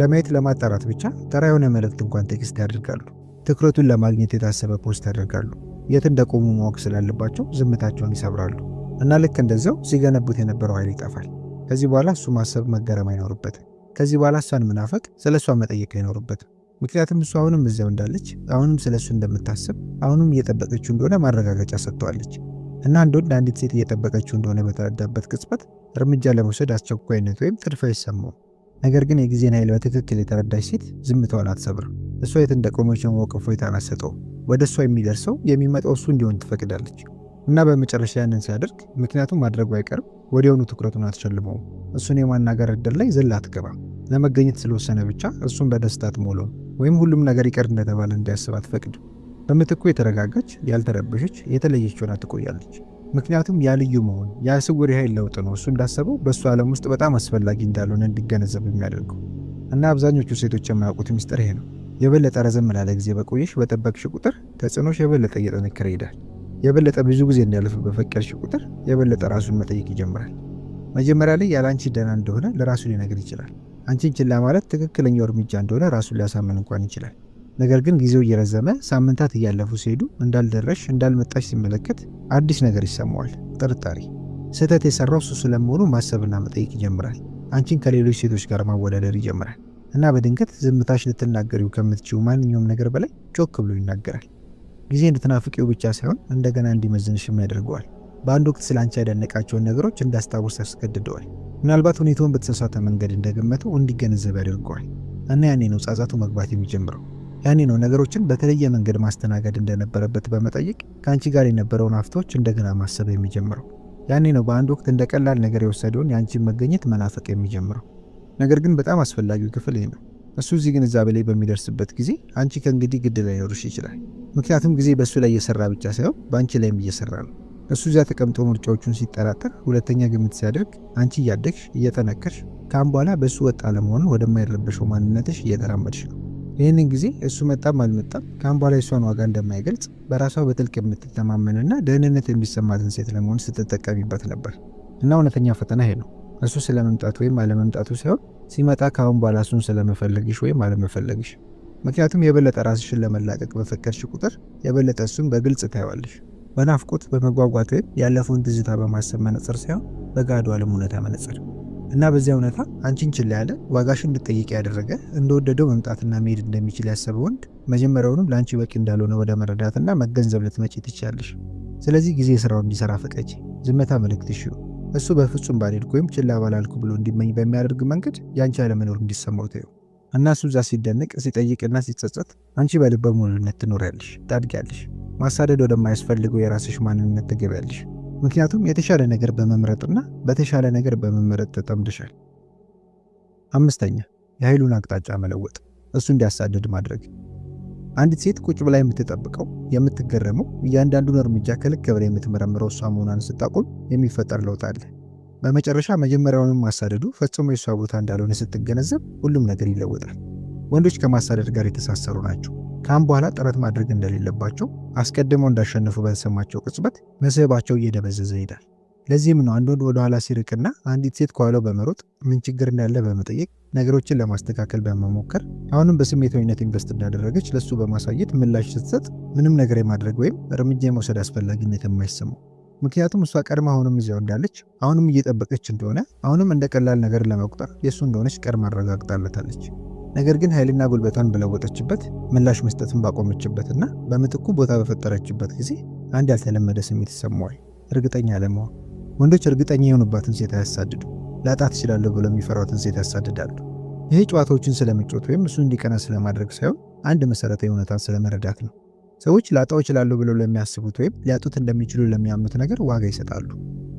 ለማየት ለማጣራት ብቻ ተራ የሆነ መልእክት እንኳን ቴክስት ያደርጋሉ። ትኩረቱን ለማግኘት የታሰበ ፖስት ያደርጋሉ። የት እንደቆሙ ማወቅ ስላለባቸው ዝምታቸውን ይሰብራሉ። እና ልክ እንደዚያው ሲገነቡት የነበረው ኃይል ይጠፋል። ከዚህ በኋላ እሱ ማሰብ መገረም አይኖርበትም። ከዚህ በኋላ እሷን መናፈቅ፣ ስለ እሷ መጠየቅ አይኖርበትም። ምክንያቱም እሱ አሁንም እዚያው እንዳለች፣ አሁንም ስለ እሱ እንደምታስብ፣ አሁንም እየጠበቀችው እንደሆነ ማረጋገጫ ሰጥተዋለች። እና አንድ ወንድ አንዲት ሴት እየጠበቀችው እንደሆነ በተረዳበት ቅጽበት እርምጃ ለመውሰድ አስቸኳይነት ወይም ጥድፊያ አይሰማውም። ነገር ግን የጊዜን ኃይል በትክክል የተረዳች ሴት ዝምታዋን አትሰብርም። እሷ የት እንደቆመች የማወቅ እፎይታን አትሰጠውም። ወደ እሷ የሚደርሰው የሚመጣው እሱ እንዲሆን ትፈቅዳለች። እና በመጨረሻ ያንን ሲያደርግ፣ ምክንያቱም ማድረጉ አይቀርም፣ ወዲያውኑ ትኩረቱን አትሸልመውም። እሱን የማናገር እድል ላይ ዘላ አትገባም። ለመገኘት ስለወሰነ ብቻ እሱን በደስታ አትሞላውም፣ ወይም ሁሉም ነገር ይቀር እንደተባለ እንዲያስብ አትፈቅድም። በምትኩ የተረጋጋች፣ ያልተረበሸች፣ የተለየች ሆና ትቆያለች። ምክንያቱም ያ ልዩ መሆን፣ ያ ስውር የኃይል ለውጥ ነው እሱ እንዳሰበው በእሱ ዓለም ውስጥ በጣም አስፈላጊ እንዳልሆነ እንዲገነዘብ የሚያደርገው። እና አብዛኞቹ ሴቶች የማያውቁት ሚስጥር ይሄ ነው። የበለጠ ረዘም ላለ ጊዜ በቆየሽ በጠበቅሽ ቁጥር ተጽዕኖሽ የበለጠ እየጠነከረ ይሄዳል። የበለጠ ብዙ ጊዜ እንዲያልፍ በፈቀድሽ ቁጥር የበለጠ ራሱን መጠየቅ ይጀምራል። መጀመሪያ ላይ ያላንቺ ደህና እንደሆነ ለራሱ ሊነግር ይችላል። አንቺን ችላ ማለት ትክክለኛው እርምጃ እንደሆነ ራሱን ሊያሳምን እንኳን ይችላል። ነገር ግን ጊዜው እየረዘመ ሳምንታት እያለፉ ሲሄዱ እንዳልደረሽ፣ እንዳልመጣሽ ሲመለከት አዲስ ነገር ይሰማዋል፣ ጥርጣሬ። ስህተት የሰራው እሱ ስለመሆኑ ማሰብና መጠየቅ ይጀምራል። አንቺን ከሌሎች ሴቶች ጋር ማወዳደር ይጀምራል። እና በድንገት ዝምታሽ ልትናገሪው ከምትችው ማንኛውም ነገር በላይ ጮክ ብሎ ይናገራል። ጊዜ እንድትናፍቂው ብቻ ሳይሆን እንደገና እንዲመዝንሽም ያደርገዋል። በአንድ ወቅት ስለ አንቺ ያደነቃቸውን ነገሮች እንዳስታውስ ያስገድደዋል። ምናልባት ሁኔታውን በተሳሳተ መንገድ እንደገመተው እንዲገነዘብ ያደርገዋል። እና ያኔ ነው ጸጸቱ መግባት የሚጀምረው። ያኔ ነው ነገሮችን በተለየ መንገድ ማስተናገድ እንደነበረበት በመጠየቅ ከአንቺ ጋር የነበረውን አፍታዎች እንደገና ማሰብ የሚጀምረው። ያኔ ነው በአንድ ወቅት እንደ ቀላል ነገር የወሰደውን የአንቺን መገኘት መናፈቅ የሚጀምረው። ነገር ግን በጣም አስፈላጊው ክፍል ይህ ነው። እሱ እዚህ ግንዛቤ ላይ በሚደርስበት ጊዜ አንቺ ከእንግዲህ ግድ ላይኖርሽ ይችላል። ምክንያቱም ጊዜ በእሱ ላይ እየሰራ ብቻ ሳይሆን በአንቺ ላይም እየሰራ ነው። እሱ እዚያ ተቀምጦ ምርጫዎቹን ሲጠራጠር፣ ሁለተኛ ግምት ሲያደርግ፣ አንቺ እያደግሽ እየጠነከርሽ፣ ካሁን በኋላ በእሱ ወጥ አለመሆኑን ወደማይረበሸው ማንነትሽ እየተራመድሽ ነው። ይህንን ጊዜ እሱ መጣም አልመጣም ከአሁን በኋላ የሷን ዋጋ እንደማይገልጽ በራሷ በጥልቅ የምትተማመንና ደህንነት የሚሰማትን ሴት ለመሆን ስትጠቀሚበት ነበር። እና እውነተኛ ፈተና ይሄ ነው። እሱ ስለመምጣቱ ወይም አለመምጣቱ ሳይሆን ሲመጣ ከአሁን በኋላ እሱን ስለመፈለግሽ ወይም አለመፈለግሽ። ምክንያቱም የበለጠ ራስሽን ለመላቀቅ በፈቀድሽ ቁጥር የበለጠ እሱን በግልጽ ታይዋለሽ። በናፍቆት በመጓጓት ወይም ያለፈውን ትዝታ በማሰብ መነጽር ሳይሆን በጋዱ ዓለም እውነታ መነጽር። እና በዚያ እውነታ አንቺን ችላ ያለ ዋጋሽን እንድትጠይቂ ያደረገ እንደወደደው መምጣትና መሄድ እንደሚችል ያሰበ ወንድ መጀመሪያውንም ለአንቺ በቂ እንዳልሆነ ወደ መረዳትና መገንዘብ ልትመጪ ትችያለሽ። ስለዚህ ጊዜ ስራውን እንዲሰራ ፈቀጂ። ዝምታ መልእክትሽ ነው። እሱ በፍጹም ባልሄድኩ ወይም ችላ ባላልኩ ብሎ እንዲመኝ በሚያደርግ መንገድ የአንቺ አለመኖር እንዲሰማው ተይው እና እሱ እዛ ሲደንቅ ሲጠይቅና ሲጸጸት አንቺ በልበ ሙሉነት ትኖሪያለሽ፣ ታድጊያለሽ። ማሳደድ ወደማያስፈልገው የራስሽ ማንነት ትገቢያለሽ። ምክንያቱም የተሻለ ነገር በመምረጥና በተሻለ ነገር በመመረጥ ተጠምደሻል። 5ኛ የኃይሉን አቅጣጫ መለወጥ፣ እሱ እንዲያሳድድ ማድረግ። አንዲት ሴት ቁጭ ብላ የምትጠብቀው የምትገረመው እያንዳንዱን እርምጃ ከልክ በላይ የምትመረምረው እሷ መሆኗን ስታቆም የሚፈጠር ለውጥ አለ። በመጨረሻ መጀመሪያውንም ማሳደዱ ፈጽሞ የእሷ ቦታ እንዳልሆነ ስትገነዘብ ሁሉም ነገር ይለወጣል። ወንዶች ከማሳደድ ጋር የተሳሰሩ ናቸው። ካም በኋላ ጥረት ማድረግ እንደሌለባቸው አስቀድመው እንዳሸነፉ በተሰማቸው ቅጽበት መስህባቸው እየደበዘዘ ይሄዳል። ለዚህም ነው አንድ ወንድ ወደ ኋላ ሲርቅና አንዲት ሴት ከኋላው በመሮጥ ምን ችግር እንዳለ በመጠየቅ ነገሮችን ለማስተካከል በመሞከር አሁንም በስሜታዊነት ኢንቨስት እንዳደረገች ለሱ በማሳየት ምላሽ ስትሰጥ ምንም ነገር የማድረግ ወይም እርምጃ የመውሰድ አስፈላጊነት የማይሰማው። ምክንያቱም እሷ ቀድማ አሁንም እዚያው እንዳለች፣ አሁንም እየጠበቀች እንደሆነ፣ አሁንም እንደ ቀላል ነገር ለመቁጠር የእሱ እንደሆነች ቀድማ አረጋግጣለታለች። ነገር ግን ኃይልና ጉልበቷን በለወጠችበት ምላሽ መስጠትን ባቆመችበትና በምትኩ ቦታ በፈጠረችበት ጊዜ አንድ ያልተለመደ ስሜት ይሰማዋል። እርግጠኛ አለመሆን። ወንዶች እርግጠኛ የሆኑባትን ሴት አያሳድዱ። ላጣት እችላለሁ ብለው የሚፈሯትን ሴት ያሳድዳሉ። ይህ ጨዋታዎችን ስለመጫወት ወይም እሱ እንዲቀና ስለማድረግ ሳይሆን አንድ መሰረታዊ እውነታን ስለመረዳት ነው። ሰዎች ላጣው እችላለሁ ብለው ለሚያስቡት ወይም ሊያጡት እንደሚችሉ ለሚያምኑት ነገር ዋጋ ይሰጣሉ።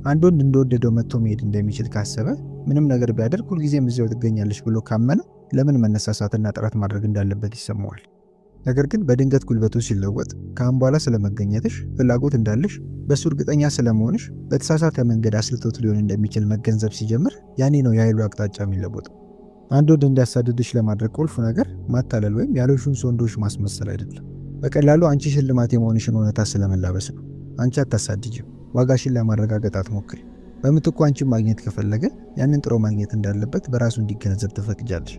አንድ ወንድ እንደወደደው መጥቶ መሄድ እንደሚችል ካሰበ ምንም ነገር ቢያደርግ ሁልጊዜም እዚያው ትገኛለች ብሎ ካመነ ለምን መነሳሳትና ጥረት ማድረግ እንዳለበት ይሰማዋል። ነገር ግን በድንገት ጉልበቱ ሲለወጥ ከአሁን በኋላ ስለመገኘትሽ ፍላጎት እንዳለሽ በእሱ እርግጠኛ ስለመሆንሽ በተሳሳተ መንገድ አስልቶት ሊሆን እንደሚችል መገንዘብ ሲጀምር ያኔ ነው የኃይሉ አቅጣጫ የሚለወጠው። አንድ ወንድ እንዲያሳድድሽ ለማድረግ ቁልፉ ነገር ማታለል ወይም ያለሹን ወንዶች ማስመሰል አይደለም። በቀላሉ አንቺ ሽልማት የመሆንሽን እውነታ ስለመላበስ ነው። አንቺ አታሳድጅም። ዋጋሽን ለማረጋገጥ አትሞክሪ። በምትኩ አንቺን ማግኘት ከፈለገ ያንን ጥሮ ማግኘት እንዳለበት በራሱ እንዲገነዘብ ትፈቅጃለሽ።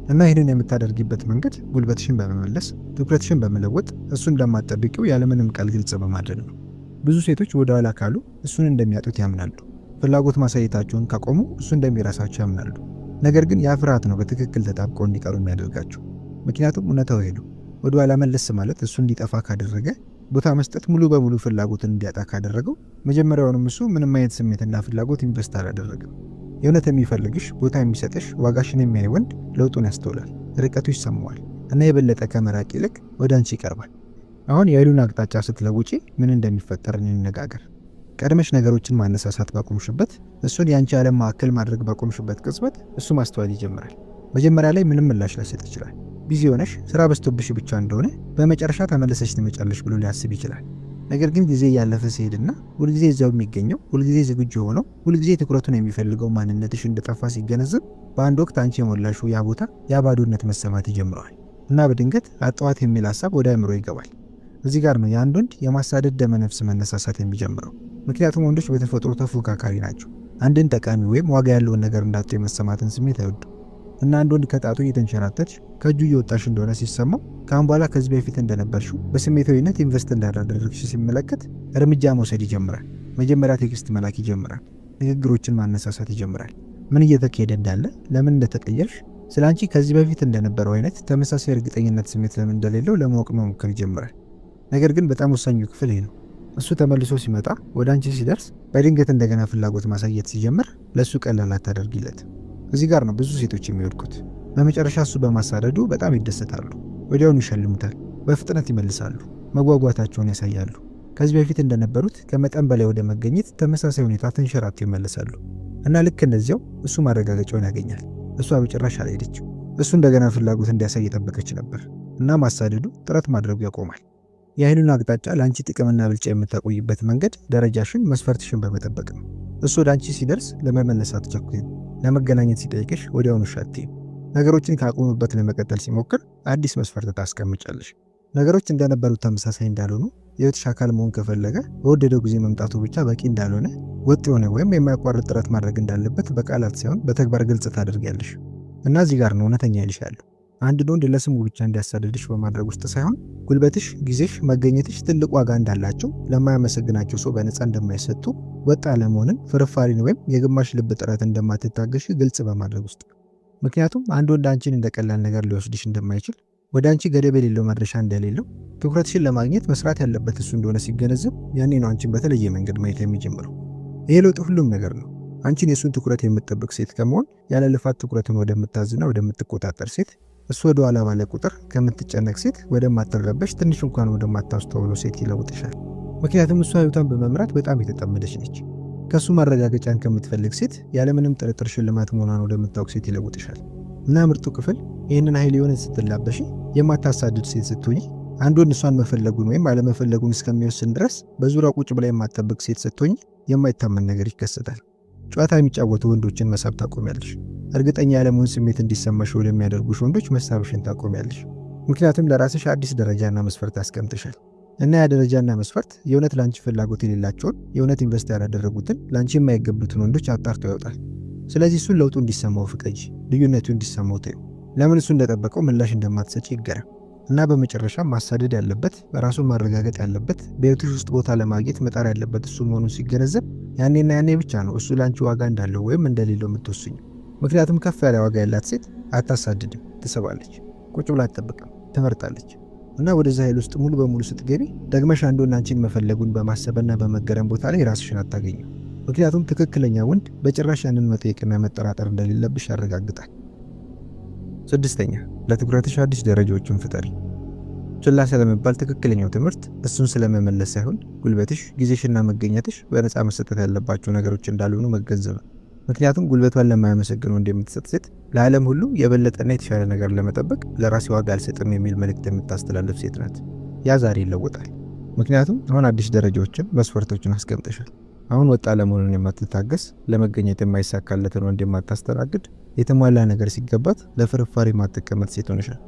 እና ይህንን የምታደርጊበት መንገድ ጉልበትሽን በመመለስ ትኩረትሽን በመለወጥ እሱን እንደማትጠብቂው ያለምንም ቃል ግልጽ በማድረግ ነው። ብዙ ሴቶች ወደ ኋላ ካሉ እሱን እንደሚያጡት ያምናሉ። ፍላጎት ማሳየታቸውን ካቆሙ እሱ እንደሚረሳቸው ያምናሉ። ነገር ግን ያ ፍርሃት ነው በትክክል ተጣብቀው እንዲቀሩ የሚያደርጋቸው። ምክንያቱም እውነታው ሄዱ ወደ ኋላ መለስ ማለት እሱ እንዲጠፋ ካደረገ፣ ቦታ መስጠት ሙሉ በሙሉ ፍላጎትን እንዲያጣ ካደረገው፣ መጀመሪያውንም እሱ ምንም አይነት ስሜትና ፍላጎት ኢንቨስት አላደረገም። የእውነት የሚፈልግሽ ቦታ የሚሰጥሽ ዋጋሽን የሚያይ ወንድ ለውጡን ያስተውላል፣ ርቀቱ ይሰማዋል እና የበለጠ ከመራቅ ይልቅ ወደ አንቺ ይቀርባል። አሁን የኃይሉን አቅጣጫ ስትለውጪ ምን እንደሚፈጠር እንነጋገር። ቀድመሽ ነገሮችን ማነሳሳት ባቆምሽበት፣ እሱን የአንቺ ዓለም ማዕከል ማድረግ ባቆምሽበት ቅጽበት እሱ ማስተዋል ይጀምራል። መጀመሪያ ላይ ምንም ምላሽ ላይሰጥ ይችላል። ቢዚ ሆነሽ ስራ በዝቶብሽ ብቻ እንደሆነ በመጨረሻ ተመለሰሽ ትመጫለሽ ብሎ ሊያስብ ይችላል። ነገር ግን ጊዜ እያለፈ ሲሄድና ሁልጊዜ እዚያው የሚገኘው ሁልጊዜ ዝግጁ ሆነው ሁልጊዜ ትኩረቱን የሚፈልገው ማንነትሽ እንደጠፋ ሲገነዘብ በአንድ ወቅት አንቺ የሞላሽው ያ ቦታ ያ ባዶነት መሰማት ይጀምረዋል እና በድንገት አጠዋት የሚል ሀሳብ ወደ አእምሮ ይገባል። እዚህ ጋር ነው የአንድ ወንድ የማሳደድ ደመነፍስ መነሳሳት የሚጀምረው። ምክንያቱም ወንዶች በተፈጥሮ ተፎካካሪ ናቸው። አንድን ጠቃሚ ወይም ዋጋ ያለውን ነገር እንዳጡ የመሰማትን ስሜት አይወዱም። እና አንድ ወንድ ከጣቱ እየተንሸራተች ከእጁ እየወጣሽ እንደሆነ ሲሰማው ከአሁን በኋላ ከዚህ በፊት እንደነበርሽው በስሜታዊነት ኢንቨስት እንዳደረግሽ ሲመለከት እርምጃ መውሰድ ይጀምራል። መጀመሪያ ቴክስት መላክ ይጀምራል። ንግግሮችን ማነሳሳት ይጀምራል። ምን እየተካሄደ እንዳለ፣ ለምን እንደተቀየርሽ፣ ስለ አንቺ ከዚህ በፊት እንደነበረው አይነት ተመሳሳይ እርግጠኝነት ስሜት ለምን እንደሌለው ለማወቅ መሞከር ይጀምራል። ነገር ግን በጣም ወሳኙ ክፍል ይህ ነው። እሱ ተመልሶ ሲመጣ ወደ አንቺ ሲደርስ በድንገት እንደገና ፍላጎት ማሳየት ሲጀምር ለእሱ ቀላል አታደርጊለት። እዚህ ጋር ነው ብዙ ሴቶች የሚወድቁት። በመጨረሻ እሱ በማሳደዱ በጣም ይደሰታሉ። ወዲያውኑ ይሸልሙታል። በፍጥነት ይመልሳሉ። መጓጓታቸውን ያሳያሉ። ከዚህ በፊት እንደነበሩት ከመጠን በላይ ወደ መገኘት ተመሳሳይ ሁኔታ ተንሸራተው ይመለሳሉ። እና ልክ እንደዚያው እሱ ማረጋገጫውን ያገኛል። እሷ በጭራሽ አልሄደችም። እሱ እንደገና ፍላጎት እንዲያሳይ የጠበቀች ነበር እና ማሳደዱ ጥረት ማድረጉ ያቆማል። የኃይሉን አቅጣጫ ለአንቺ ጥቅምና ብልጫ የምታቆይበት መንገድ ደረጃሽን፣ መስፈርትሽን በመጠበቅ ነው። እሱ ወደ አንቺ ሲደርስ ለመመለስ አትቸኩይም። ለመገናኘት ሲጠይቅሽ ወዲያውኑ ሻትይም። ነገሮችን ካቆሙበት ለመቀጠል ሲሞክር አዲስ መስፈርት ታስቀምጫለሽ። ነገሮች እንደነበሩት ተመሳሳይ እንዳልሆኑ የህይወትሽ አካል መሆን ከፈለገ በወደደው ጊዜ መምጣቱ ብቻ በቂ እንዳልሆነ ወጥ የሆነ ወይም የማያቋርጥ ጥረት ማድረግ እንዳለበት በቃላት ሳይሆን በተግባር ግልጽ ታደርጊያለሽ። እና እዚህ ጋር ነው እውነተኛ ይልሽ ያለው። አንድ ወንድ ለስሙ ብቻ እንዲያሳድድሽ በማድረግ ውስጥ ሳይሆን ጉልበትሽ፣ ጊዜሽ፣ መገኘትሽ ትልቅ ዋጋ እንዳላቸው ለማያመሰግናቸው ሰው በነፃ እንደማይሰጡ ወጥ አለመሆንን፣ ፍርፋሪን ወይም የግማሽ ልብ ጥረት እንደማትታገሽ ግልጽ በማድረግ ውስጥ። ምክንያቱም አንድ ወንድ አንቺን እንደ ቀላል ነገር ሊወስድሽ እንደማይችል፣ ወደ አንቺ ገደብ የሌለው መድረሻ እንደሌለው፣ ትኩረትሽን ለማግኘት መስራት ያለበት እሱ እንደሆነ ሲገነዘብ ያኔ ነው አንቺን በተለየ መንገድ ማየት የሚጀምረው። ይሄ ለውጥ ሁሉም ነገር ነው። አንቺን የእሱን ትኩረት የምትጠብቅ ሴት ከመሆን ያለ ልፋት ትኩረትን ወደምታዝና ወደምትቆጣጠር ሴት፣ እሱ ወደ ኋላ ባለ ቁጥር ከምትጨነቅ ሴት ወደማትረበሽ፣ ትንሽ እንኳን ወደማታስተውለው ሴት ይለውጥሻል። ምክንያቱም እሷ ህይወቷን በመምራት በጣም የተጠመደች ነች። ከእሱ ማረጋገጫን ከምትፈልግ ሴት ያለምንም ጥርጥር ሽልማት መሆኗን ወደምታውቅ ሴት ይለውጥሻል። እና ምርጡ ክፍል ይህንን ኃይል የሆነ ስትላበሽ የማታሳድድ ሴት ስትሆኝ፣ አንድ ወንድ እሷን መፈለጉን ወይም አለመፈለጉን እስከሚወስን ድረስ በዙሪያው ቁጭ ብላ የማትጠብቅ ሴት ስትሆኝ የማይታመን ነገር ይከሰታል። ጨዋታ የሚጫወቱ ወንዶችን መሳብ ታቆሚያለሽ። እርግጠኛ ያለመሆን ስሜት እንዲሰማሽ ወደሚያደርጉሽ ወንዶች መሳብሽን ታቆሚያለሽ። ምክንያቱም ለራስሽ አዲስ ደረጃና መስፈርት አስቀምጥሻል። እና ያ ደረጃና መስፈርት የእውነት ለአንቺ ፍላጎት የሌላቸውን፣ የእውነት ኢንቨስት ያላደረጉትን፣ ለአንቺ የማይገቡትን ወንዶች አጣርቶ ያወጣል። ስለዚህ እሱን ለውጡ እንዲሰማው ፍቀጂ፣ ልዩነቱ እንዲሰማው ተይው። ለምን እሱ እንደጠበቀው ምላሽ እንደማትሰጪ ይገረም። እና በመጨረሻም ማሳደድ ያለበት፣ በራሱን ማረጋገጥ ያለበት፣ በህይወትሽ ውስጥ ቦታ ለማግኘት መጣር ያለበት እሱ መሆኑን ሲገነዘብ ያኔና ያኔ ብቻ ነው እሱ ለአንቺ ዋጋ እንዳለው ወይም እንደሌለው የምትወስኙ። ምክንያቱም ከፍ ያለ ዋጋ ያላት ሴት አታሳድድም፣ ትስባለች፣ ቁጭ ብላ አትጠብቅም፣ ትመርጣለች። እና ወደዛ ኃይል ውስጥ ሙሉ በሙሉ ስትገቢ ደግመሽ አንድ ወንድ አንቺን መፈለጉን በማሰብና በመገረም ቦታ ላይ ራስሽን አታገኙ። ምክንያቱም ትክክለኛ ወንድ በጭራሽ ያንን መጠየቅና መጠራጠር እንደሌለብሽ ያረጋግጣል። 6ኛ ለትኩረትሽ አዲስ ደረጃዎችን ፍጠሪ። ችላ ስለመባል ትክክለኛው ትምህርት እሱን ስለመመለስ ሳይሆን ጉልበትሽ፣ ጊዜሽና መገኘትሽ በነፃ መሰጠት ያለባቸው ነገሮች እንዳልሆኑ መገንዘብ ነው። ምክንያቱም ጉልበቷን ለማያመሰግን ወንድ የምትሰጥ ሴት ለዓለም ሁሉ የበለጠና የተሻለ ነገር ለመጠበቅ ለራሴ ዋጋ አልሰጥም የሚል መልእክት የምታስተላልፍ ሴት ናት። ያ ዛሬ ይለወጣል። ምክንያቱም አሁን አዲስ ደረጃዎችን፣ መስፈርቶችን አስቀምጠሻል። አሁን ወጣ ለመሆኑን የማትታገስ፣ ለመገኘት የማይሳካለትን ወንድ የማታስተናግድ፣ የተሟላ ነገር ሲገባት ለፍርፋሪ የማትቀመጥ ሴት ሆነሻል።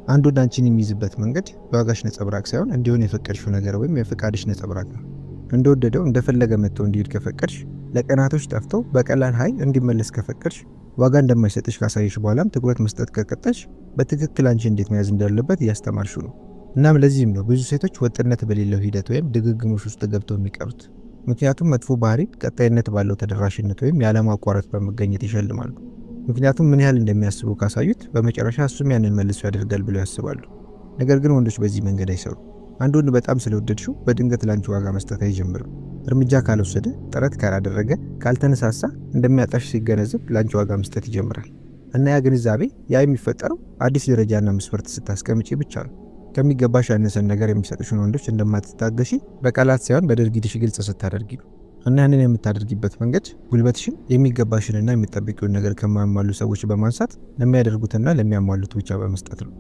አንድ ወንድ አንቺን የሚይዝበት መንገድ የዋጋሽ ነጸብራቅ ሳይሆን እንዲሆን የፈቀድሽው ነገር ወይም የፍቃድሽ ነጸብራቅ ነው። እንደወደደው እንደፈለገ መጥቶ እንዲሄድ ከፈቀድሽ፣ ለቀናቶች ጠፍተው በቀላል ኃይል እንዲመለስ ከፈቀድሽ፣ ዋጋ እንደማይሰጥሽ ካሳየሽ በኋላም ትኩረት መስጠት ከቀጠልሽ፣ በትክክል አንቺ እንዴት መያዝ እንዳለበት እያስተማርሽው ነው። እናም ለዚህም ነው ብዙ ሴቶች ወጥነት በሌለው ሂደት ወይም ድግግሞሽ ውስጥ ገብተው የሚቀሩት። ምክንያቱም መጥፎ ባህሪ ቀጣይነት ባለው ተደራሽነት ወይም ያለማቋረጥ በመገኘት ይሸልማሉ። ምክንያቱም ምን ያህል እንደሚያስቡ ካሳዩት በመጨረሻ እሱም ያንን መልሶ ያደርጋል ብለው ያስባሉ። ነገር ግን ወንዶች በዚህ መንገድ አይሰሩ። አንድ ወንድ በጣም ስለወደድሽው በድንገት ላንቺ ዋጋ መስጠት አይጀምርም። እርምጃ ካልወሰደ፣ ጥረት ካላደረገ፣ ካልተነሳሳ እንደሚያጣሽ ሲገነዘብ ላንቺ ዋጋ መስጠት ይጀምራል። እና ያ ግንዛቤ የሚፈጠረው አዲስ ደረጃና መስፈርት ስታስቀምጪ ብቻ ነው። ከሚገባሽ ያነሰን ነገር የሚሰጡሽን ወንዶች እንደማትታገሺ በቃላት ሳይሆን በድርጊትሽ ግልጽ ስታደርጊ ነው። እና ያንን የምታደርጊበት መንገድ ጉልበትሽን፣ የሚገባሽንና የሚጠብቂውን ነገር ከማያሟሉ ሰዎች በማንሳት ለሚያደርጉትና ለሚያሟሉት ብቻ በመስጠት ነው።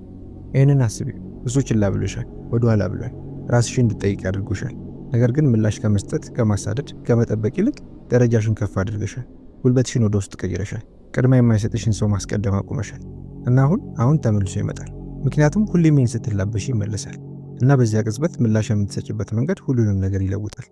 ይህንን አስቢ። ብዙ ችላ ብሎሻል፣ ወደኋላ ብሏል፣ ራስሽን እንድጠይቅ ያደርጉሻል። ነገር ግን ምላሽ ከመስጠት፣ ከማሳደድ፣ ከመጠበቅ ይልቅ ደረጃሽን ከፍ አድርገሻል። ጉልበትሽን ወደ ውስጥ ቀይረሻል። ቅድሚያ የማይሰጥሽን ሰው ማስቀደም አቁመሻል። እና አሁን ተመልሶ ይመጣል። ምክንያቱም ሁሌም ይህን ስትላበሽ ይመለሳል። እና በዚያ ቅጽበት ምላሽ የምትሰጭበት መንገድ ሁሉንም ነገር ይለውጣል።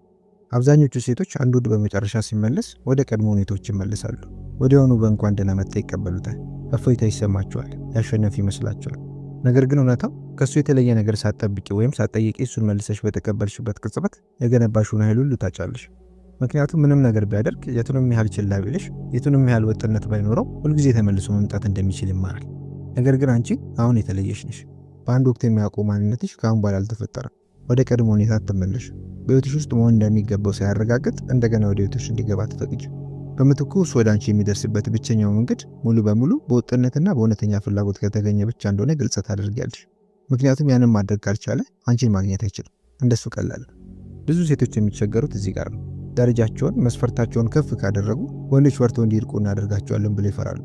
አብዛኞቹ ሴቶች አንድ ወንድ በመጨረሻ ሲመለስ ወደ ቀድሞ ሁኔታዎች ይመለሳሉ። ወዲያውኑ በእንኳን ደህና መጣ ይቀበሉታል። እፎይታ ይሰማቸዋል። ያሸነፍ ይመስላቸዋል። ነገር ግን እውነታው ከእሱ የተለየ ነገር ሳትጠብቂ ወይም ሳትጠይቂ እሱን መልሰሽ በተቀበልሽበት ቅጽበት የገነባሽውን ኃይል ሁሉ ታጫለሽ። ምክንያቱም ምንም ነገር ቢያደርግ፣ የቱንም ያህል ችላ ቢልሽ፣ የቱንም ያህል ወጥነት ባይኖረው ሁልጊዜ ተመልሶ መምጣት እንደሚችል ይማራል። ነገር ግን አንቺ አሁን የተለየሽ ነሽ። በአንድ ወቅት የሚያውቀው ማንነትሽ ከአሁን በኋላ አልተፈጠረም። ወደ ቀድሞ ሁኔታ አትመለሽ። በህይወትሽ ውስጥ መሆን እንደሚገባው ሳያረጋግጥ እንደገና ወደ ህይወትሽ እንዲገባ ትፈቅጂ። በምትኩ እሱ ወደ አንቺ የሚደርስበት ብቸኛው መንገድ ሙሉ በሙሉ በወጥነትና በእውነተኛ ፍላጎት ከተገኘ ብቻ እንደሆነ ግልጽ ታደርጊያለሽ። ምክንያቱም ያንን ማድረግ ካልቻለ አንቺን ማግኘት አይችልም። እንደሱ ቀላል። ብዙ ሴቶች የሚቸገሩት እዚህ ጋር ነው። ደረጃቸውን፣ መስፈርታቸውን ከፍ ካደረጉ ወንዶች ፈርተው እንዲርቁ እናደርጋቸዋለን ብለው ይፈራሉ።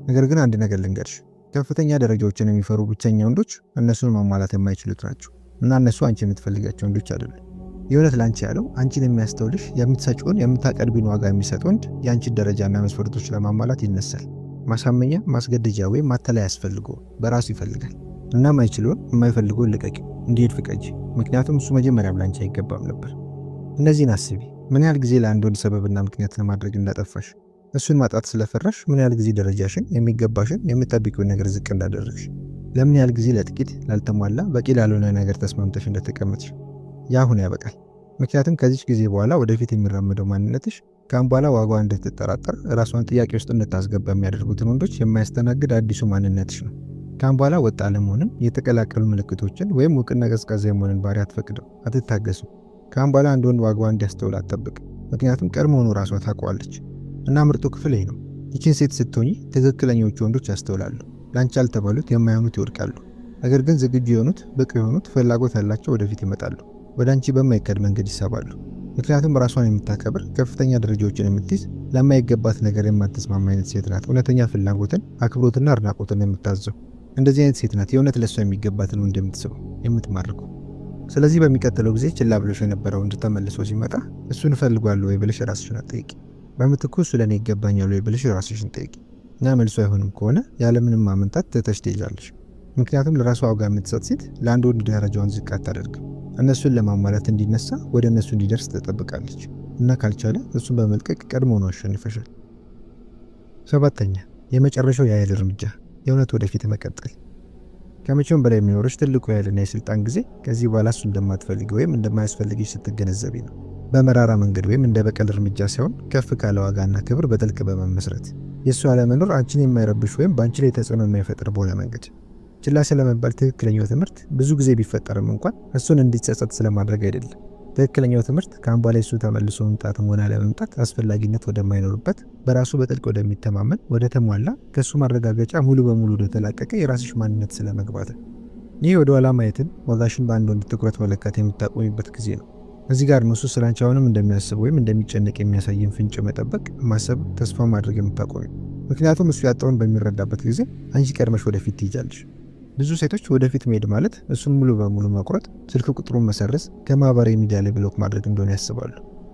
ነገር ግን አንድ ነገር ልንገርሽ፣ ከፍተኛ ደረጃዎችን የሚፈሩ ብቸኛ ወንዶች እነሱን ማሟላት የማይችሉት ናቸው። እና እነሱ አንቺ የምትፈልጋቸው ወንዶች አይደሉም። የእውነት ላንቺ ያለው አንቺን የሚያስተውልሽ፣ የምትሰጪውን የምታቀርቢውን ዋጋ የሚሰጥ ወንድ የአንቺን ደረጃና መስፈርቶች ለማሟላት ይነሳል። ማሳመኛ፣ ማስገደጃ ወይም ማተላይ ያስፈልገው በራሱ ይፈልጋል። እና ማይችለውን የማይፈልገውን ልቀቂ፣ እንዲሄድ ፍቀጂ። ምክንያቱም እሱ መጀመሪያም ላንቺ አይገባም ነበር። እነዚህን አስቢ። ምን ያህል ጊዜ ለአንድ ወንድ ሰበብና ምክንያት ለማድረግ እንዳጠፋሽ፣ እሱን ማጣት ስለፈራሽ ምን ያህል ጊዜ ደረጃሽን፣ የሚገባሽን፣ የምትጠብቂውን ነገር ዝቅ እንዳደረግሽ፣ ለምን ያህል ጊዜ ለጥቂት ላልተሟላ በቂ ላልሆነ ነገር ተስማምተሽ እንደተቀመጥሽ። ያ አሁን ያበቃል። ምክንያቱም ከዚች ጊዜ በኋላ ወደፊት የሚራመደው ማንነትሽ ከአሁን በኋላ ዋጋዋን እንድትጠራጠር ራሷን ጥያቄ ውስጥ እንድታስገባ የሚያደርጉትን ወንዶች የማያስተናግድ አዲሱ ማንነትሽ ነው። ከአሁን በኋላ ወጥ አለመሆንን፣ የተቀላቀሉ ምልክቶችን ወይም ውቅና ቀዝቃዛ የመሆንን ባህሪ አትፈቅደው፣ አትታገሱ። ከአሁን በኋላ አንድ ወንድ ዋጋዋን እንዲያስተውል አትጠብቅ። ምክንያቱም ቀድሞውኑ ራሷ ታውቀዋለች። እና ምርጡ ክፍል ይህ ነው። ይችን ሴት ስትሆኚ ትክክለኞቹ ወንዶች ያስተውላሉ። ላንቺ ያልተባሉት የማይሆኑት ይወድቃሉ። ነገር ግን ዝግጁ የሆኑት፣ ብቁ የሆኑት፣ ፍላጎት ያላቸው ወደፊት ይመጣሉ። ወደ አንቺ በማይከድ መንገድ ይሳባሉ። ምክንያቱም ራሷን የምታከብር፣ ከፍተኛ ደረጃዎችን የምትይዝ፣ ለማይገባት ነገር የማትስማማ አይነት ሴት ናት። እውነተኛ ፍላጎትን፣ አክብሮትና አድናቆትን የምታዘው እንደዚህ አይነት ሴት ናት የእውነት ለሷ የሚገባትን ወንድ የምትስበው፣ የምትማርከው። ስለዚህ በሚቀጥለው ጊዜ ችላ ብለሽ የነበረው ወንድ ተመልሶ ሲመጣ እሱን እፈልጓለሁ ወይ ብለሽ ራስሽን አትጠይቂ። በምትኩ እሱ ለእኔ ይገባኛል ወይ ብለሽ ራስሽን ጠይቂ። እና መልሶ አይሆንም ከሆነ ያለምንም ማመንታት ትተሽ ትሄጃለሽ። ምክንያቱም ለራሷ ዋጋ የምትሰጥ ሴት ለአንድ ወንድ ደረጃውን ዝቅ አታደርግም። እነሱን ለማሟላት እንዲነሳ ወደ እነሱ እንዲደርስ ትጠብቃለች። እና ካልቻለ እሱን በመልቀቅ ቀድሞ ነው አሸንፈሻል። 7ኛ የመጨረሻው የኃይል እርምጃ፣ የእውነት ወደፊት መቀጠል። ከመቼውም በላይ የሚኖርሽ ትልቁ የኃይልና የስልጣን ጊዜ ከዚህ በኋላ እሱ እንደማትፈልጊ ወይም እንደማያስፈልግሽ ስትገነዘቢ ነው። በመራራ መንገድ ወይም እንደ በቀል እርምጃ ሳይሆን ከፍ ካለ ዋጋና ክብር በጥልቅ በመመስረት የእሱ አለመኖር አንቺን የማይረብሽ ወይም በአንቺ ላይ ተጽዕኖ የማይፈጥር በሆነ መንገድ። ችላ ስለመባል ትክክለኛው ትምህርት ብዙ ጊዜ ቢፈጠርም እንኳን እሱን እንዲጸጸት ስለማድረግ አይደለም። ትክክለኛው ትምህርት ከአሁን በላይ እሱ ተመልሶ መምጣትም ሆነ አለመምጣት አስፈላጊነት ወደማይኖርበት፣ በራሱ በጥልቅ ወደሚተማመን፣ ወደ ተሟላ፣ ከእሱ ማረጋገጫ ሙሉ በሙሉ ወደተላቀቀ የራስሽ ማንነት ስለመግባት። ይህ ወደ ኋላ ማየትን፣ ዋጋሽን በአንድ ወንድ ትኩረት መለካት የምታቆሚበት ጊዜ ነው። እዚህ ጋር ነው እሱ ስለ አንቺ አሁንም እንደሚያስብ ወይም እንደሚጨነቅ የሚያሳየን ፍንጭ መጠበቅ፣ ማሰብ፣ ተስፋ ማድረግ የምታቆሚ። ምክንያቱም እሱ ያጣውን በሚረዳበት ጊዜ አንቺ ቀድመሽ ወደፊት ትይጃለሽ። ብዙ ሴቶች ወደፊት መሄድ ማለት እሱን ሙሉ በሙሉ መቁረጥ፣ ስልክ ቁጥሩን መሰረዝ፣ ከማህበራዊ ሚዲያ ላይ ብሎክ ማድረግ እንደሆነ ያስባሉ።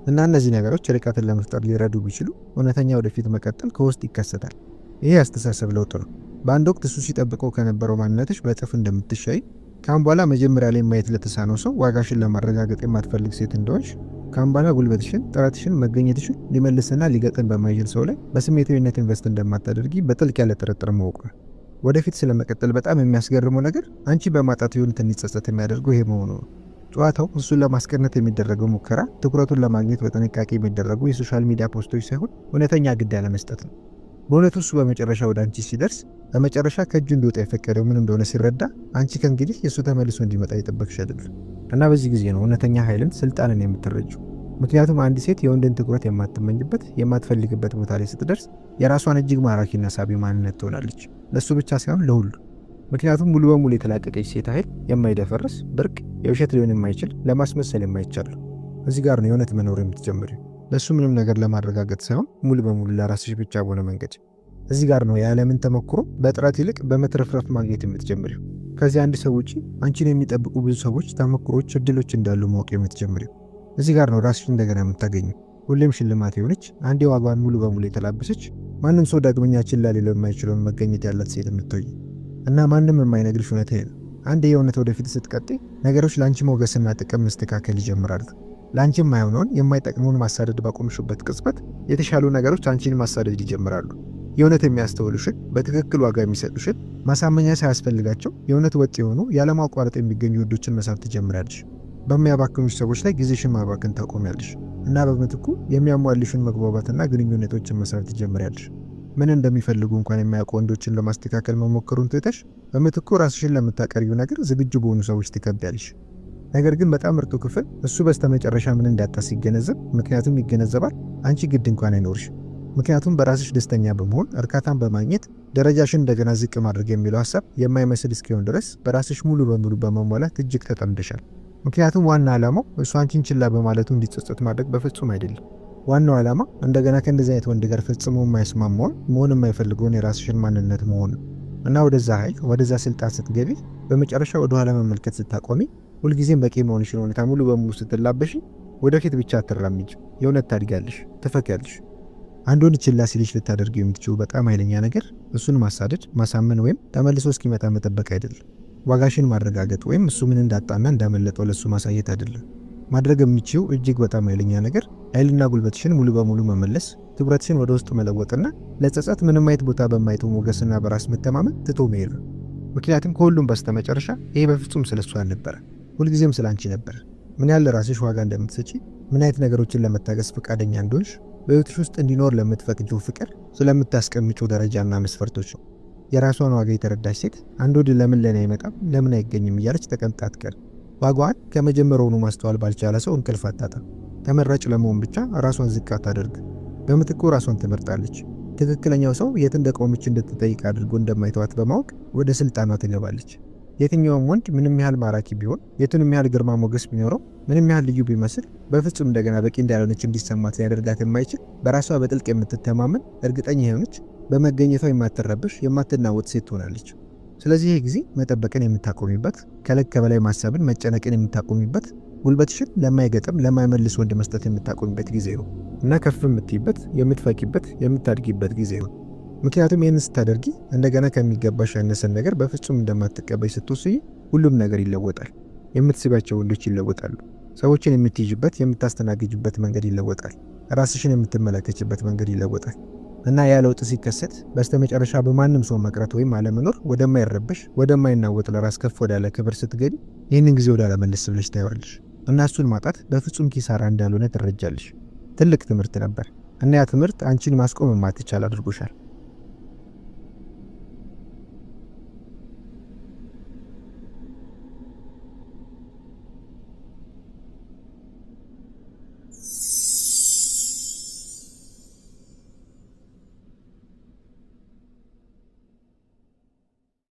እና እነዚህ ነገሮች ርቀትን ለመፍጠር ሊረዱ ቢችሉ እውነተኛ ወደፊት መቀጠል ከውስጥ ይከሰታል። ይሄ አስተሳሰብ ለውጥ ነው። በአንድ ወቅት እሱ ሲጠብቀው ከነበረው ማንነትሽ በእጥፍ እንደምትሻይ፣ ካሁን በኋላ መጀመሪያ ላይ ማየት ለተሳነው ሰው ዋጋሽን ለማረጋገጥ የማትፈልግ ሴት እንደሆንሽ፣ ካሁን በኋላ ጉልበትሽን፣ ጥረትሽን፣ መገኘትሽን ሊመልስና ሊገጥን በማይችል ሰው ላይ በስሜታዊነት ኢንቨስት እንደማታደርጊ በጥልቅ ያለ ጥርጥር ማወቅ ነው። ወደፊት ስለመቀጠል በጣም የሚያስገርመው ነገር አንቺ በማጣት የሆኑት እንዲጸጸት የሚያደርገው ይሄ መሆኑ ነው። ጨዋታው እሱን ለማስቀረት የሚደረገው ሙከራ፣ ትኩረቱን ለማግኘት በጥንቃቄ የሚደረጉ የሶሻል ሚዲያ ፖስቶች ሳይሆን እውነተኛ ግድ ያለመስጠት ነው። በእውነቱ እሱ በመጨረሻ ወደ አንቺ ሲደርስ፣ በመጨረሻ ከእጁ እንዲወጣ የፈቀደው ምን እንደሆነ ሲረዳ፣ አንቺ ከእንግዲህ የእሱ ተመልሶ እንዲመጣ የጠበቅሽ አይደለም። እና በዚህ ጊዜ ነው እውነተኛ ኃይልን፣ ስልጣንን የምትረጂው። ምክንያቱም አንድ ሴት የወንድን ትኩረት የማትመኝበት፣ የማትፈልግበት ቦታ ላይ ስትደርስ የራሷን እጅግ ማራኪና ሳቢ ማንነት ትሆናለች። ለእሱ ብቻ ሳይሆን ለሁሉ። ምክንያቱም ሙሉ በሙሉ የተላቀቀች ሴት ኃይል የማይደፈርስ፣ ብርቅ፣ የውሸት ሊሆን የማይችል፣ ለማስመሰል የማይቻል። እዚህ ጋር ነው የእውነት መኖር የምትጀምሪው። ለእሱ ምንም ነገር ለማረጋገጥ ሳይሆን ሙሉ በሙሉ ለራስሽ ብቻ በሆነ መንገድ። እዚህ ጋር ነው የዓለምን ተሞክሮ በጥረት ይልቅ በመትረፍረፍ ማግኘት የምትጀምሪው። ከዚህ አንድ ሰው ውጪ አንቺን የሚጠብቁ ብዙ ሰዎች፣ ተሞክሮች፣ እድሎች እንዳሉ ማወቅ የምትጀምሪው። እዚህ ጋር ነው ራስሽ እንደገና የምታገኙ። ሁሌም ሽልማት የሆነች፣ አንዴ ዋጋዋን ሙሉ በሙሉ የተላበሰች፣ ማንም ሰው ዳግመኛ ችላ ሊለው የማይችለውን መገኘት ያላት ሴት የምትሆኝ። እና ማንም የማይነግርሽ እውነት ይሄ ነው። አንዴ የእውነት ወደፊት ስትቀጥይ ነገሮች ለአንቺ ሞገስና ጥቅም መስተካከል ይጀምራሉ። ለአንቺ የማይሆነውን የማይጠቅመውን ማሳደድ ባቆምሽበት ቅጽበት የተሻሉ ነገሮች አንቺን ማሳደድ ይጀምራሉ። የእውነት የሚያስተውሉሽን፣ በትክክል ዋጋ የሚሰጡሽን፣ ማሳመኛ ሳያስፈልጋቸው የእውነት ወጥ የሆኑ ያለማቋረጥ የሚገኙ ውዶችን መሳብ ትጀምራለሽ። በሚያባክኑሽ ሰዎች ላይ ጊዜሽን ማባከን ታቆሚያለሽ እና በምትኩ የሚያሟልሽን መግባባትና ግንኙነቶችን መስራት ትጀምሪያለሽ። ምን እንደሚፈልጉ እንኳን የማያውቁ ወንዶችን ለማስተካከል መሞከሩን ትተሽ በምትኩ ራስሽን ለምታቀርቢው ነገር ዝግጁ በሆኑ ሰዎች ትከቢያለሽ። ነገር ግን በጣም ምርጡ ክፍል እሱ በስተመጨረሻ ምን እንዳጣ ሲገነዘብ፣ ምክንያቱም ይገነዘባል፣ አንቺ ግድ እንኳን አይኖርሽ። ምክንያቱም በራስሽ ደስተኛ በመሆን እርካታን በማግኘት ደረጃሽን እንደገና ዝቅ ማድረግ የሚለው ሀሳብ የማይመስል እስኪሆን ድረስ በራስሽ ሙሉ በሙሉ በመሟላት እጅግ ተጠምደሻል። ምክንያቱም ዋና ዓላማው እሱ አንቺን ችላ በማለቱ እንዲጸጸት ማድረግ በፍጹም አይደለም። ዋናው ዓላማ እንደገና ከእንደዚህ አይነት ወንድ ጋር ፈጽሞ የማይስማማውን፣ መሆን የማይፈልገውን የራስሽን ማንነት መሆን ነው። እና ወደዛ ኃይል፣ ወደዛ ስልጣን ስትገቢ፣ በመጨረሻ ወደኋላ መመልከት ስታቆሚ፣ ሁልጊዜም በቂ መሆንሽን ሁኔታ ሙሉ በሙሉ ስትላበሽ፣ ወደፊት ብቻ አትራምጂ። የእውነት ታድጋለሽ፣ ትፈኪያለሽ። አንድ ወንድ ችላ ሲልሽ ልታደርጊው የምትችው በጣም ኃይለኛ ነገር እሱን ማሳደድ፣ ማሳመን ወይም ተመልሶ እስኪመጣ መጠበቅ አይደለም። ዋጋሽን ማረጋገጥ ወይም እሱ ምን እንዳጣና እንዳመለጠው ለሱ ማሳየት አይደለም። ማድረግ የምችው እጅግ በጣም ኃይለኛ ነገር ኃይልና ጉልበትሽን ሙሉ በሙሉ መመለስ፣ ትኩረትሽን ወደ ውስጥ መለወጥና ለጸጸት ምንም አይነት ቦታ በማይተው ሞገስና በራስ መተማመን ትቶ መሄድ ነው። ምክንያቱም ከሁሉም በስተመጨረሻ ይሄ በፍጹም ስለሱ አልነበረ፣ ሁልጊዜም ስላንቺ ነበር። ምን ያህል ራስሽ ዋጋ እንደምትሰጪ፣ ምን አይነት ነገሮችን ለመታገስ ፈቃደኛ እንደሆንሽ፣ በህይወትሽ ውስጥ እንዲኖር ለምትፈቅጂው ፍቅር ስለምታስቀምጪው ደረጃና መስፈርቶች ነው። የራሷን ዋጋ የተረዳች ሴት አንድ ወንድ ለምን ለኔ አይመጣም፣ ለምን አይገኝም እያለች ተቀምጣ አትቀር። ዋጋዋን ከመጀመሪያውኑ ማስተዋል ባልቻለ ሰው እንቅልፍ አታጣም። ተመራጭ ለመሆን ብቻ ራሷን ዝቅ አታደርግ። በምትኩ ራሷን ትመርጣለች። ትክክለኛው ሰው የት እንደቆመች እንድትጠይቅ አድርጎ እንደማይተዋት በማወቅ ወደ ስልጣኗ ትገባለች። የትኛውም ወንድ ምንም ያህል ማራኪ ቢሆን፣ የቱንም ያህል ግርማ ሞገስ ቢኖረው፣ ምንም ያህል ልዩ ቢመስል በፍጹም እንደገና በቂ እንዳልሆነች እንዲሰማት ሊያደርጋት የማይችል በራሷ በጥልቅ የምትተማመን እርግጠኛ የሆነች በመገኘቷ የማትረበሽ የማትናወጥ ሴት ትሆናለች። ስለዚህ ይህ ጊዜ መጠበቅን የምታቆሚበት፣ ከልክ በላይ ማሰብን መጨነቅን የምታቆሚበት፣ ጉልበትሽን ለማይገጥም ለማይመልስ ወንድ መስጠት የምታቆሚበት ጊዜ ነው እና ከፍ የምትይበት፣ የምትፈቂበት፣ የምታድጊበት ጊዜ ነው። ምክንያቱም ይህን ስታደርጊ እንደገና ከሚገባሽ ያነሰን ነገር በፍጹም እንደማትቀበይ ስትወስኚ ሁሉም ነገር ይለወጣል። የምትስባቸው ወንዶች ይለወጣሉ። ሰዎችን የምትይዥበት የምታስተናግጅበት መንገድ ይለወጣል። ራስሽን የምትመለከችበት መንገድ ይለወጣል እና ያ ለውጥ ሲከሰት በስተመጨረሻ በማንም ሰው መቅረት ወይም አለመኖር ወደማይረበሽ ወደማይናወጥ ለራስ ከፍ ወዳለ ክብር ስትገኝ ይህንን ጊዜ ወደ አለመለስ ብለሽ ታይዋለሽ እና እሱን ማጣት በፍጹም ኪሳራ እንዳልሆነ ትረጃለሽ። ትልቅ ትምህርት ነበር እና ያ ትምህርት አንቺን ማስቆም የማትቻል አድርጎሻል።